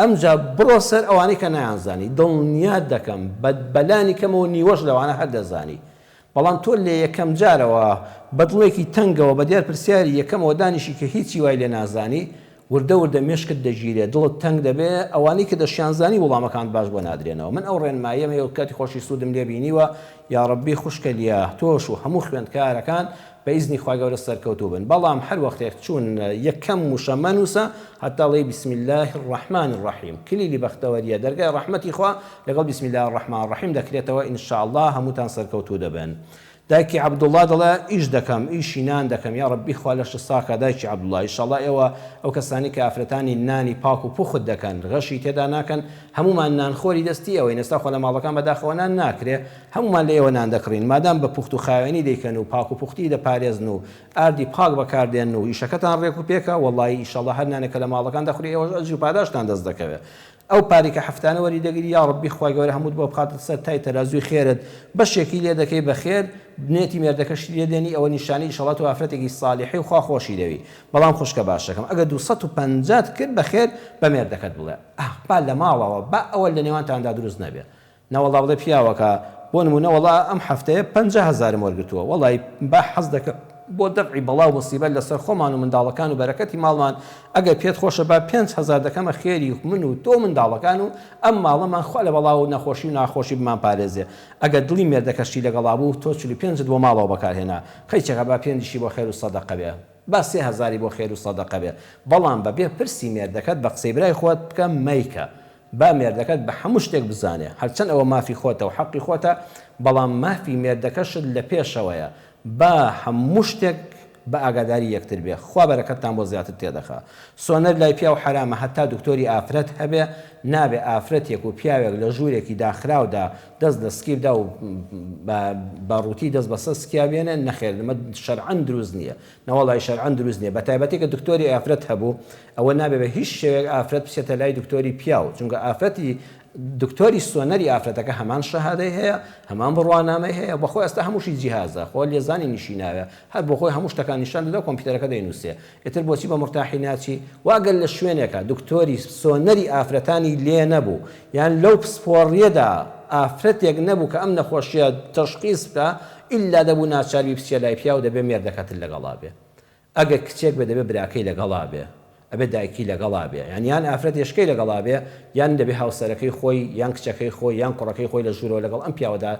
ئەمجا بڕۆ سەر ئەوانەی کە نەیانزانی دڵنیات دەکەم بەلانی کەمەوە نیوەش لەوانە هەر دەزانی بەڵام تۆ لێ یەکەم جارەوە بەدڵێکی تەنگەوە بە دیار پرسیاری یەکەمەوە دانیشی کە هیچی وای لێ نازانی وردە وردە مێشکت دەگیرێ دڵت تەنگ دەبێ ئەوانەی کە دەشیانزانی وڵامەکان باش بۆ نادرێنەوە من ئەو ڕێنمایەم هەیە کاتی خۆشی سوودم لێ بینیوە یا ڕەبی خوشکە لیا تۆش و هەموو خوێندکارەکان بە ئیزنی خوا گەورە سەرکەوتوو بن بەڵام هەر وەختێک چوون یەکەم وشە مەنووسە هەتاڵێ بسم الله الرحمن الرحیم کلیلی بەختەوەریە دەرگای ڕەحمەتی خوا لەگەڵ بسم الله الرحمن الرحیم دەکرێتەوە ئینشاءالله هەمووتان سەرکەوتوو دەبن دایکی عەبدوڵڵا دەڵێ ئیش دەکەم ئیشی نان دەکەم یا ڕەبی خوا لەش ساکە دایکی عەبدوڵڵا ئینشاءالله ئێوە ئەو کەسانی کە ئافرەتانی نانی پاک و پوخت دەکەن غەشی تێدا ناکەن هەمومان نانخۆری دەستی ئەوەی نەستا خۆ لە ماڵەکان بەداخەوە نان ناکرێ هەمومان لە ئێوە نان دەکڕین مادام بە پوخت و خاوێنی دەیکەن و پاک و پوختی دەپارێزن و ئاردی پاک بەکاردێن و ئیشەکەتان ڕێک و پێکە وەڵڵی ئینشاءالله هەر نانێکە لە ماڵەکان دەخوری ئێوە ئەجر و پاداشتان دەست دەکەوێت ئەو پارێکە هەفتانە وەری دەگری یا ڕەبی خوای گەورە هەمووت بۆ بخاتت سەر تای تەرازوی خێرت بەشێکی لێ دەکەی بەخێر بنێتی مێردەکەشی لێ دێنی ئەوە نیشانی ئینشاءالله تۆ ئافرەتێکی ساڵحی و خوا خۆشی دەوی بەڵام خوشکە باشەکەم ئەگەر 250 کرد بەخێر بە مێردەکەت بڵێ با لە ماڵەوە با ئەوە لە نێوانتاندا دروست نەبێ نەوەڵا بڵێ پیاوەکە بۆ نمونە وەڵا ئەم هەفتەیە 50,000 وەرگتووە وەڵی با حەز دەکە بۆ دەفعی بەڵاو مصیبەت لەسەر خۆمان و منداڵەکان و بەرەکەتی ماڵمان ئەگەر پێت خۆشە با 5,000 دەکەمە خێری من و تۆ منداڵەکان و ئەم ماڵەمان خوا لە بەڵاو نەخۆشی و ناخۆشی بمان پارێزێ ئەگەر دڵی مێردەکەشی لەگەڵا بوو تۆ 45 بۆ ماڵەوە بەکارهێنا خەیچەکە با 5 بۆ خێر و سەدەقە بێ با 3,000 بۆ خێر و سەدەقە بێ بەڵام بەبێ پرسی مێردەکەت بە قسەی برای خۆت بکە مەیکە با مێردەکەت بە هەموو شتێک بزانێ هەرچەند ئەوە مافی خۆتە و حەقی خۆتە بەڵام مافی مێردەکەشت لە پێشەوەیە با هەموو شتێک بە ئاگاداری یەکتر بێ خوا بەرەکەتتان بۆ زیاتر تێدەخا سۆنەر لای پیا و حرامە هەتا دکتۆری ئافرەت هەبێ نابێ ئافرەتێک و پیاوێک لە ژوورێکی داخراودا دەست لە سکیبدا و باڕووتی دەست بەسە سکیاوێنە نەخێر لەمە شەرعەن دروست نییە نەوەڵای شەرعەن دروست نییە بە تایبەتی کە دکتۆری ئافرەت هەبوو ئەوە نابێ بە هیچ شێوەیەک ئافرەت بچێتە لای دکتۆری پیاو چونکە ئافرەتی دکتۆری سۆنەری ئافرەتەکە هەمان شەهادەی هەیە هەمان بڕوانامەی هەیە بەخۆی ئەستا هەمووشی جیهازە خۆ لێزانی نیشیناوێ هەر بۆ خۆی هەموو شتەکان نیشان دەدا کۆمپیوتەرەکە دەینووسێ ئێتر بۆچی بە مرتاحی ناچی واگەر لە شوێنێکە دکتۆری سۆنەری ئافرەتانی لێ نەبوو یان لەو پسپۆڕیەدا ئافرەتێک نەبوو کە ئەم نەخۆشیە تەشخیص بکە ئیلا دەبوو ناچاری بچێ لای پیا و دەبێ مێردەکەتت لەگەڵا بێ ئەگەر کچێک بێ دەبێ براکەی لەگەڵا بێ ئەبێ دایکی لەگەڵا بێ یان ئافرەت هێشکەی لەگەڵا بێ یان دەبێ هاوسەرەکەی خۆی یان کچەکەی خۆی یان کوڕەکەی خۆی لە ژوورەوە لەگەڵ ئەم پیاوەدا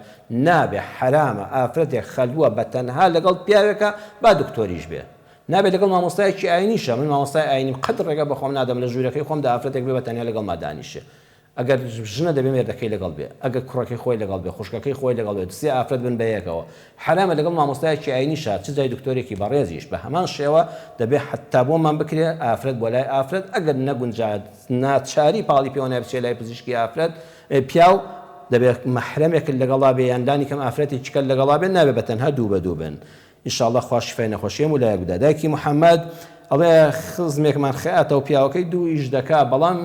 نابێ حرامە ئافرەتێک خەلووە بەتەنها لەگەڵ پیاوێکە با دکتۆریش بێ نابێت لەگەڵ مامۆستایەکی ئاینیشە من مامۆستای ئاینیم قەت ڕێگە بەخۆم نادەم لە ژوورەکەی خۆمدا ئافرەتێک بێ بەتەنیا لەگەڵ مادانیشە ئەگەر ژنە دەبێ مێردەکەی لەگەڵ بێ ئەگەر کوڕەکەی خۆی لەگەڵ بێ خوشکەکەی خۆی لەگەڵ بێت سێ ئافرەت بن بە یەکەوە حرامە لەگەڵ مامۆستایەکی ئاینیشە چ جای دکتۆرێکی بەڕێزیش بە هەمان شێوە دەبێ حتا بۆمان بکرێ ئافرەت بۆ لای ئافرەت ئەگەر نەگونجات ناچاری پاڵی پێوە نابچێ لای پزیشکی ئافرەت پیاو دەبێت مەحرەمێک لەگەڵا بێ یاندانی کەم ئافرەتی چکەل لەگەڵا بێن نابێ بە تەنها دوو بە دوو بن ئینشاءڵڵا خوا شیفای نەخۆشیە و لایەک بدا. دایکی محەممەد ئەڵێ خزمێکمان خەیاتەوە پیاوەکەی دوو ئیش دەکا بەڵام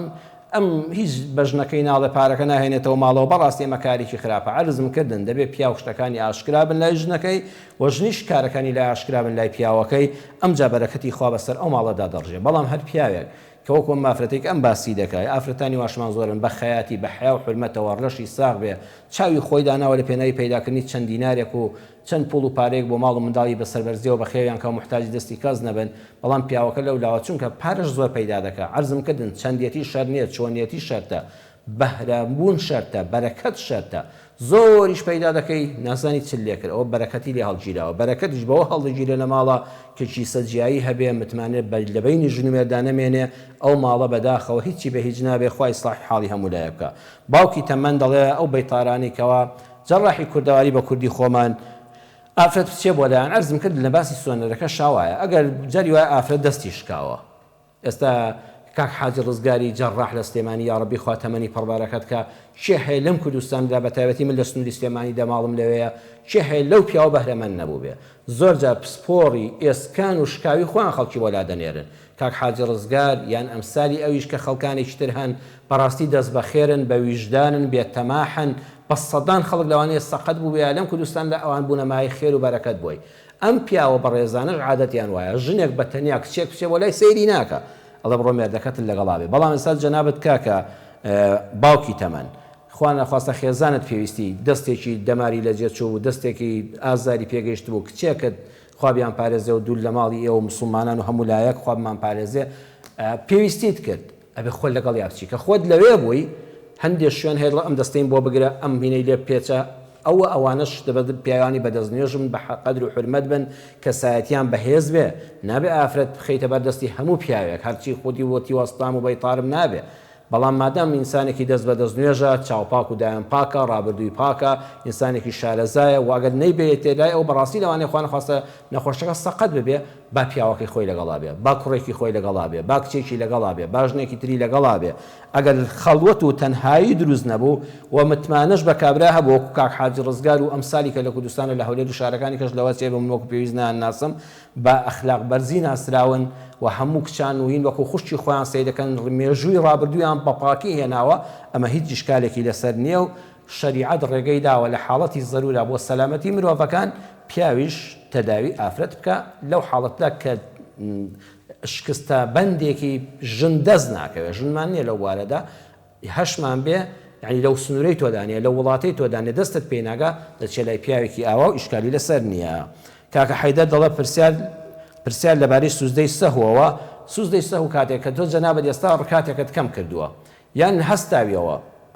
ئەم هیچ بەژنەکەی ناڵێ پارەکە ناهێنێتەوە ماڵەوە بەڕاستی ئێمە کارێکی خراپە عەرزم کردن دەبێت پیا و شتەکانی ئاشکرا بن لای ژنەکەی و ژنیش کارەکانی لای ئاشکرا بن لای پیاوەکەی ئەمجا بەرەکەتی خوا بەسەر ئەو ماڵەدا دەڕژێ. بەڵام هەر پیاوێک کە وەکو مافرەتێک ئەم باسی دەکای ئافرەتانی واشمان زۆرن بە خەیاتی بە حیا و حرمەتەوە ڕەشی ساغ بێ چاوی خۆی داناوە لە پێناوی پەیداکردنی چەند دینارێک و چەند پوڵ و پارێک بۆ ماڵ و منداڵی بەسەربەرزیەوە بە خێویان کە محتاجی دەستی کەس نەبن بەڵام پیاوەکە لەو لاوە چونکە پارەش زۆر پەیدا دەکات عەرزم کردن چەندێتی شەر نییە چۆنیەتی شەرتە بەهرەبوون شەرتە بەرەکەت شەرتە زۆریش پەیدا دەکەی نازانی چ لێ کرد ئەوە بەرەکەتی لێ هەڵگیراوە بەرەکەتیش بەوە هەڵدەگیرێ لە ماڵە کەچی سەجیایی هەبێ متمانێت لە بینی ژنوێردا نەمێنێ ئەو ماڵە بەداخەوە هیچی بە هیچ نابێ خوای ئیسلاحی حاڵی هەموو لایە بکە. باوکی تەمەند دەڵێ ئەو بەیتارانی کەوا جەڕاحی کوردەواری بە کوردی خۆمان ئافرەت بچێ بۆ لایەن عەرزم کرد لە باسی سۆنەرەکە شاوایە ئەگەر جەری وایە ئافرەت دەستی شکاوە ئێستا کاک حاجی ڕزگاری جەڕاح لە سلێمانی یا ڕەبی خوا تەمەنی پڕبارەکەت کە چێ هەیە لەم کوردستاندا بە تایبەتی من لە سنووری سلێمانیدا ماڵم لەوەیە چێ هەیە لەو پیاوە بەهرەمەند نەبوو بێ زۆر جار پسپۆڕی ئێسکان و شکاوی خۆیان خەڵکی بۆ لادەنێرن کاک حاجی ڕزگار یان ئەمسالی ئەویش کە خەڵکانێکی تر هەن بەڕاستی دەست بەخێرن بە ویژدانن بێتەماحن بە سەدان خەڵک لەوانەیە سەقەت بوو بێ لەم کوردستاندا ئەوان بوونەمای خێر و بەرەکەت بۆی ئەم پیاوە بەڕێزانش عادەتیان وایە ژنێک بە تەنیا کچێک بچێ بۆ لای سەیری ناکە ئەڵە بڕۆ مێردەکەت لەگەڵا بێ بەڵام ئێستا جەنابەت کاکە باوکی تەمەن خوا نەخواستە خێزانت پێویستی دەستێکی دەماری لەجێ چوو دەستێکی ئازاری پێگەیشت بوو کچێکت خوابیان پارێزێ و دوور لە ماڵی ئێوە مسلمانان و هەموو لایەک خوابمان پارێزێ پێویستیت کرد ئەبێ خۆت لەگەڵ یابچی کە خۆت لەوێ بووی هەندێک شوێن هەیە ئەم دەستەین بۆ بگرە ئەم بینەی لێ پێچە ئەوانش دەبێت پیاوانی بەدەستنوێژن بە قەدر و حرمەت بن کە سایەتیان بەهێز بێ نابێ ئافرەت بخەیتە بەردەستی هەموو پیاوێک هەرچی خودی وەتی وەستام و بەیتارم نابێ بەڵام مادام ئینسانێکی دەست بەدەست نوێژە چاوپاک و دایان پاکە ڕابردووی پاکە ئینسانێکی شارەزایە واگەر نەیبێت تێدای ئەو بەڕاستی لەوانەیە خوا نەخواستە نەخۆشەکە سەقەت ببێ با پیاوەکەی خۆی لەگەڵا بێ با کوڕێکی خۆی لەگەڵا بێ با کچێکی لەگەڵا بێ با ژنێکی تری لەگەڵا بێ ئەگەر خەڵوەت و تەنهایی دروست نەبوو و متمانەش بە کابرا هەبوو وەکو کاک حاجی ڕزگار و ئەمسالی کە لە کوردستانە لە هەولێر و شارەکانی کەش لەوە چێ بم وەکو پێویست ناسم بە ئەخلاق بەرزی ناسراون و هەموو کچان و هین وەکو خوشتی خۆیان سەی دەکەن مێژووی ڕابردوویان بە پاکی هێناوە ئەمە هیچ ئیشکالێکی لەسەر نییە و شەریعەت ڕێگەی داوە لە حاڵەتی زەرورە بۆ سەلامەتی مرۆڤەکان پیاویش تەداوی ئافرەت بکە لەو حاڵەتدا کە شکستە بەندێکی ژن دەست ناکەوێت ژنمان نییە لەو وارەدا هەشمان بێ یعنی لەو سنوورەی تۆدانێ لە وڵاتی تۆدانێ دەستت پێناگا دەچێت لای پیاوێکی ئاوا و ئیشکالی لەسەر نییە. کاکە حەیدەر دەڵێ پرسیار لەبارەی سوزدەی سەهوەوە سوزدەی سەهو کاتێک کە تۆ جەنابەت ئێستا ڕکاتێکت کەم کردووە یان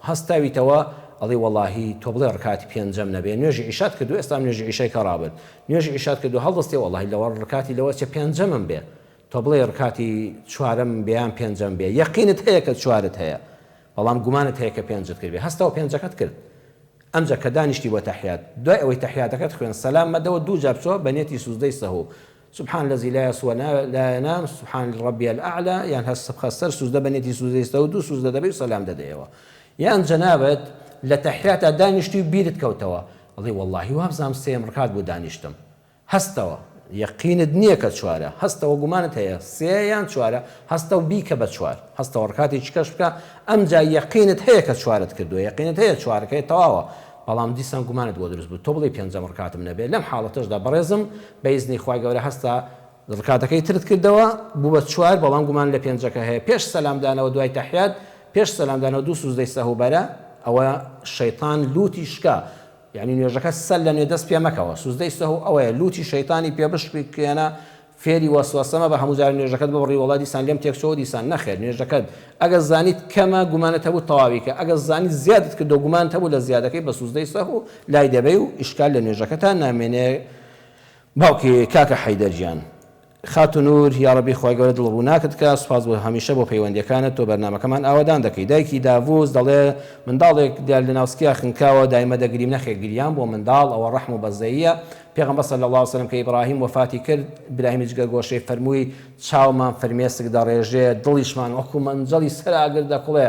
هەستاویتەوە ئەڵێ وەڵاهی تۆ بڵێ ڕکاتی پێنجەم نەبێ نوێژی عیشات کردو ئێستا نوێژی عیشای کە ڕابرد نوێژی عیشات کردو هەڵدەستێ وەڵاهی لەوە ڕکاتی لەوە چە پێنجەمم بێ تۆ بڵێ ڕکاتی چوارەم بێیان پێنجەم بێ یەقینت هەیە کە چوارت هەیە بەڵام گومانت هەیە کە پێنجت کرد بێ هەستاوە پێنجەکەت کرد ئەمجا کە دانیشتی بۆ تەحیات دوای ئەوەی تەحیاتەکەت خوێن سەلام مەدەوە دوو جار بچۆ بە نێتی سوزدەی سەهو سبحان الذي لا يسوى لا ينام سبحان ربي الأعلى يعني هسه خسر سوزده بنيتي سوزده يستودو سوزده دبي سلام دديوا يعني جنابت لتحيات دانشتي بيرت كوتوا الله والله وابزام سيم ركعت بو دانشتم هستوا يقين دنيا كشواره هستوا قمانت هي سيان شواره هستوا بيك بشوار هستوا ركعتي چكشبك ام جا يقينت هي كشوارت كردو يقينت هي شواره كي تواوا بەڵام دیسان گومانت بۆ دروست بوو تۆ بڵێ پێنجەم ڕکاتم نەبێت لەم حاڵەتەشدا بەڕێزم بە ئیزنی خوای گەورە هەستا ڕکاتەکەی ترت کردەوە بوو بە چوار بەڵام گومان لە پێنجەکە هەیە پێش سەلامدانەوە دوای تەحیات پێش سەلامدانەوە دوو سوزدەی سەهو بەرە ئەوە شەیطان لوتی شکا یعنی نوێژەکە سەل لە نوێ دەست پێ مەکەوە سوزدەی سەهو ئەوەیە لوتی شەیطانی پێ بشکێنە فێری وەسوەسەمە بە هەموو جار نوێژەکەت ببڕی وڵا دیسان لێم تێکچەوە دیسان نەخێر نوێژەکەت ئەگەر زانیت کەمە گومانت هەبوو تەواویکە ئەگەر زانیت زیادت کردو گومانت هەبوو لە زیادەکەی بە سوزدەی سەهو لای دەبێ و ئیشکال لە نوێژەکەتان نامێنێ. باوکی کاکە حەیدەرجیان خاتو نور یا ڕەبی خوای گەورە دڵڕووناکت کە سوپاس بۆ هەمیشە بۆ پەیوەندیەکانت تۆ بەرنامەکەمان ئاوادان دەکەی. دایکی داڤوز دەڵێ منداڵێک دیار لە ناوسکیا خنکاوە دایمە دەگریم نەخێ گریان بۆ منداڵ ئەوە ڕەحم و بەزەییە. پێغەمبەر صلی الله علیه و سلم کە ئیبراهیم وفاتی کرد براهیم جگەرگۆشەی فەرمووی چاومان فەرمێسک دەڕێژێ دڵیشمان وەکو مەنجەڵی سەراگر دەکوڵێ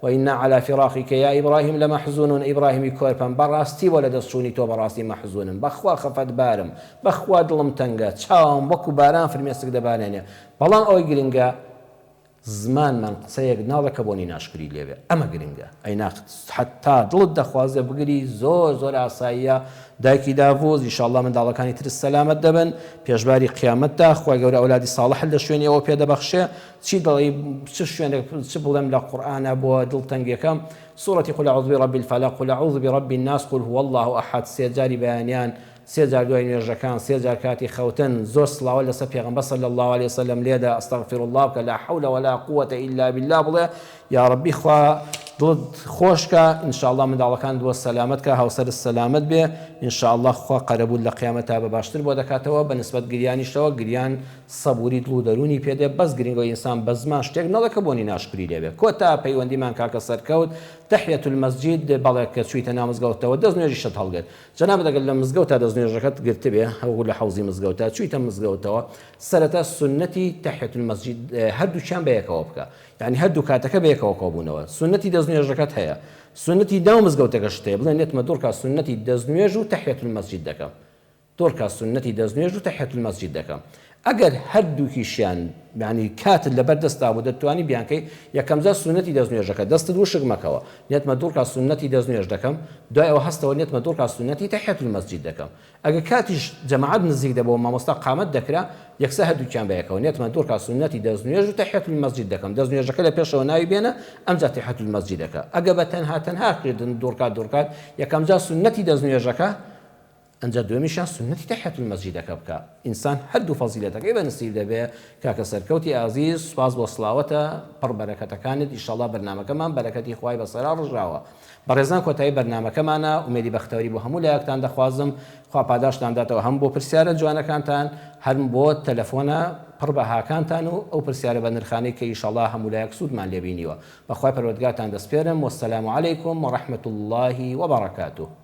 وإنا على فراقك يا إبراهيم لمحزونون إبراهيمي كوربان براستي ولا دەستچوونی تۆ بەڕاستی مەحزونم بەخوا خەفەت بارم بەخوا دڵم تەنگە چاوم وەکو باران فرمێسک دەبارێنێ بەڵام ئەوەی گرنگە زمانمان قسەیەک ناڵەکە بۆنی ناشکری لێبێ ئەمە گرنگە ئەی ناقت حتا دڵت دەخوازێ بگری زۆر ئاساییە دایکی داڤۆز ئینشاءالله منداڵەکانی تر سەلامەت دەبن پێشباری قیامەتدا خوای گەورە ئەولادی ساڵح لە شوێنی ئەوە پێدەبەخشێ چی دڵی چ شوێنێک چ بڵێم لە قورئانە بۆ دڵتەنگیەکەم سورة قل أعوذ برب الفلق قل أعوذ برب الناس قل هو الله أحد سێجاری بەیانیان سێجار دوای نوێژەکان سێجار کاتی خەوتن زۆر سڵاوە لەسەر پێغەمبەر صلی الله عليه وسلم لێدا ئەستەغفر الله بکە لا حول ولا قوة إلا بالله بڵێ یا ربی خوا دڵت خۆشکە ئینشاءالله منداڵەکان دووە سەلامەت کە هاوسەر سەلامەت بێ ئینشاءالله خوا قەرەبوو لە قیامەتە بە باشتر بۆ دەکاتەوە بە نسبەت گریانیشەوە گریان سەبووری دڵ و دەرونی پێدێ بەس گرنگەوە ئینسان بە زمان شتێک نەڵەکە بۆنی ناشکری لێبێ کۆتا پەیوەندیمان کاکە سەرکەوت تحیەت المەسجد بەڵێ کە چوویتە ناو مزگەوتەوە دەستنوێژی شت هەڵگرت جەناب دەگەل لە مزگەوتە دەستنوێژەکەت گرت بێ هەوڵ لە حوزی مزگەوتە چوویتە مزگەوتەوە سەرەتا سنەتی تحیەت المەسجد هەردووچیان بەیەکەوە بکە یعنی هەردوو کاتەکە بەیەکەوە کۆبوونەوە سنەتی دەستنوێژەکەت هەیە سنەتی داو مزگەوتەکەش هەیە بڵێن نێتمە دوورکە سنەتی دەستنوێژ و تحیەت المەسجد دەکەم دوورکە سنەتی دەستنوێژ و تحیەت المەسجد دەکەم ئەگەر هەردووکیشیان یعنی کاتت لەبەردەستا بوو دەتوانی بیانکەی یەکەم جار سنەتی دەستنوێژەکە دەستت وشک مەکەوە نێتمە دوورکە سنەتی دەستنوێژ دەکەم دوای ئەوە هەستەوە نێتمە دوورکە سنەتی تحیەت المەسجد دەکەم ئەگەر کاتیش جەماعەت نزیک دەبەوە مامۆستا قامەت دەکرا یەکسەر هەردووکیان بەیەکەوە نێتمە دوورکە سنەتی دەستنوێژ و تحیەت المەسجد دەکەم دەستنوێژەکە لە پێشەوە ناوی بێنە ئەمجا تحیەت المەسجد دەکە ئەگەر بە تەنها کردن دوورکات یەکەم جار سنەتی دەستنوێژەکە ئەنجا دوێمیشان سنەتی تحیەت المەسجد دەکە بکە ئینسان هەردوو فەزیلەتەکەی بەنسیب دەبێ کاکە سەرکەوتی ئازیز سوپاس بۆ سڵاوەتە پڕ بەرەکەتەکانت ئینشاءالله بەرنامەکەمان بەرەکەتی خوای بەسەرا ڕژاوە بەڕێزان کۆتایی بەرنامەکەمانە ئومێدی بەختەوەری بۆ هەموو لایەکتان دەخوازم خوا پاداشتان داتەوە هەم بۆ پرسیارە جوانەکانتان هەرم بۆ تەلەفۆنە پڕ بە هاکانتان و ئەو پرسیارە بە نرخانەی کە ئینشاءالله هەموو لایەک سوودمان لێبینیوە بەخوای پەروەردگارتان دەسپێرم وەسەلام عەلەیکم وەڕەحمەت الله وبەڕەکاتوه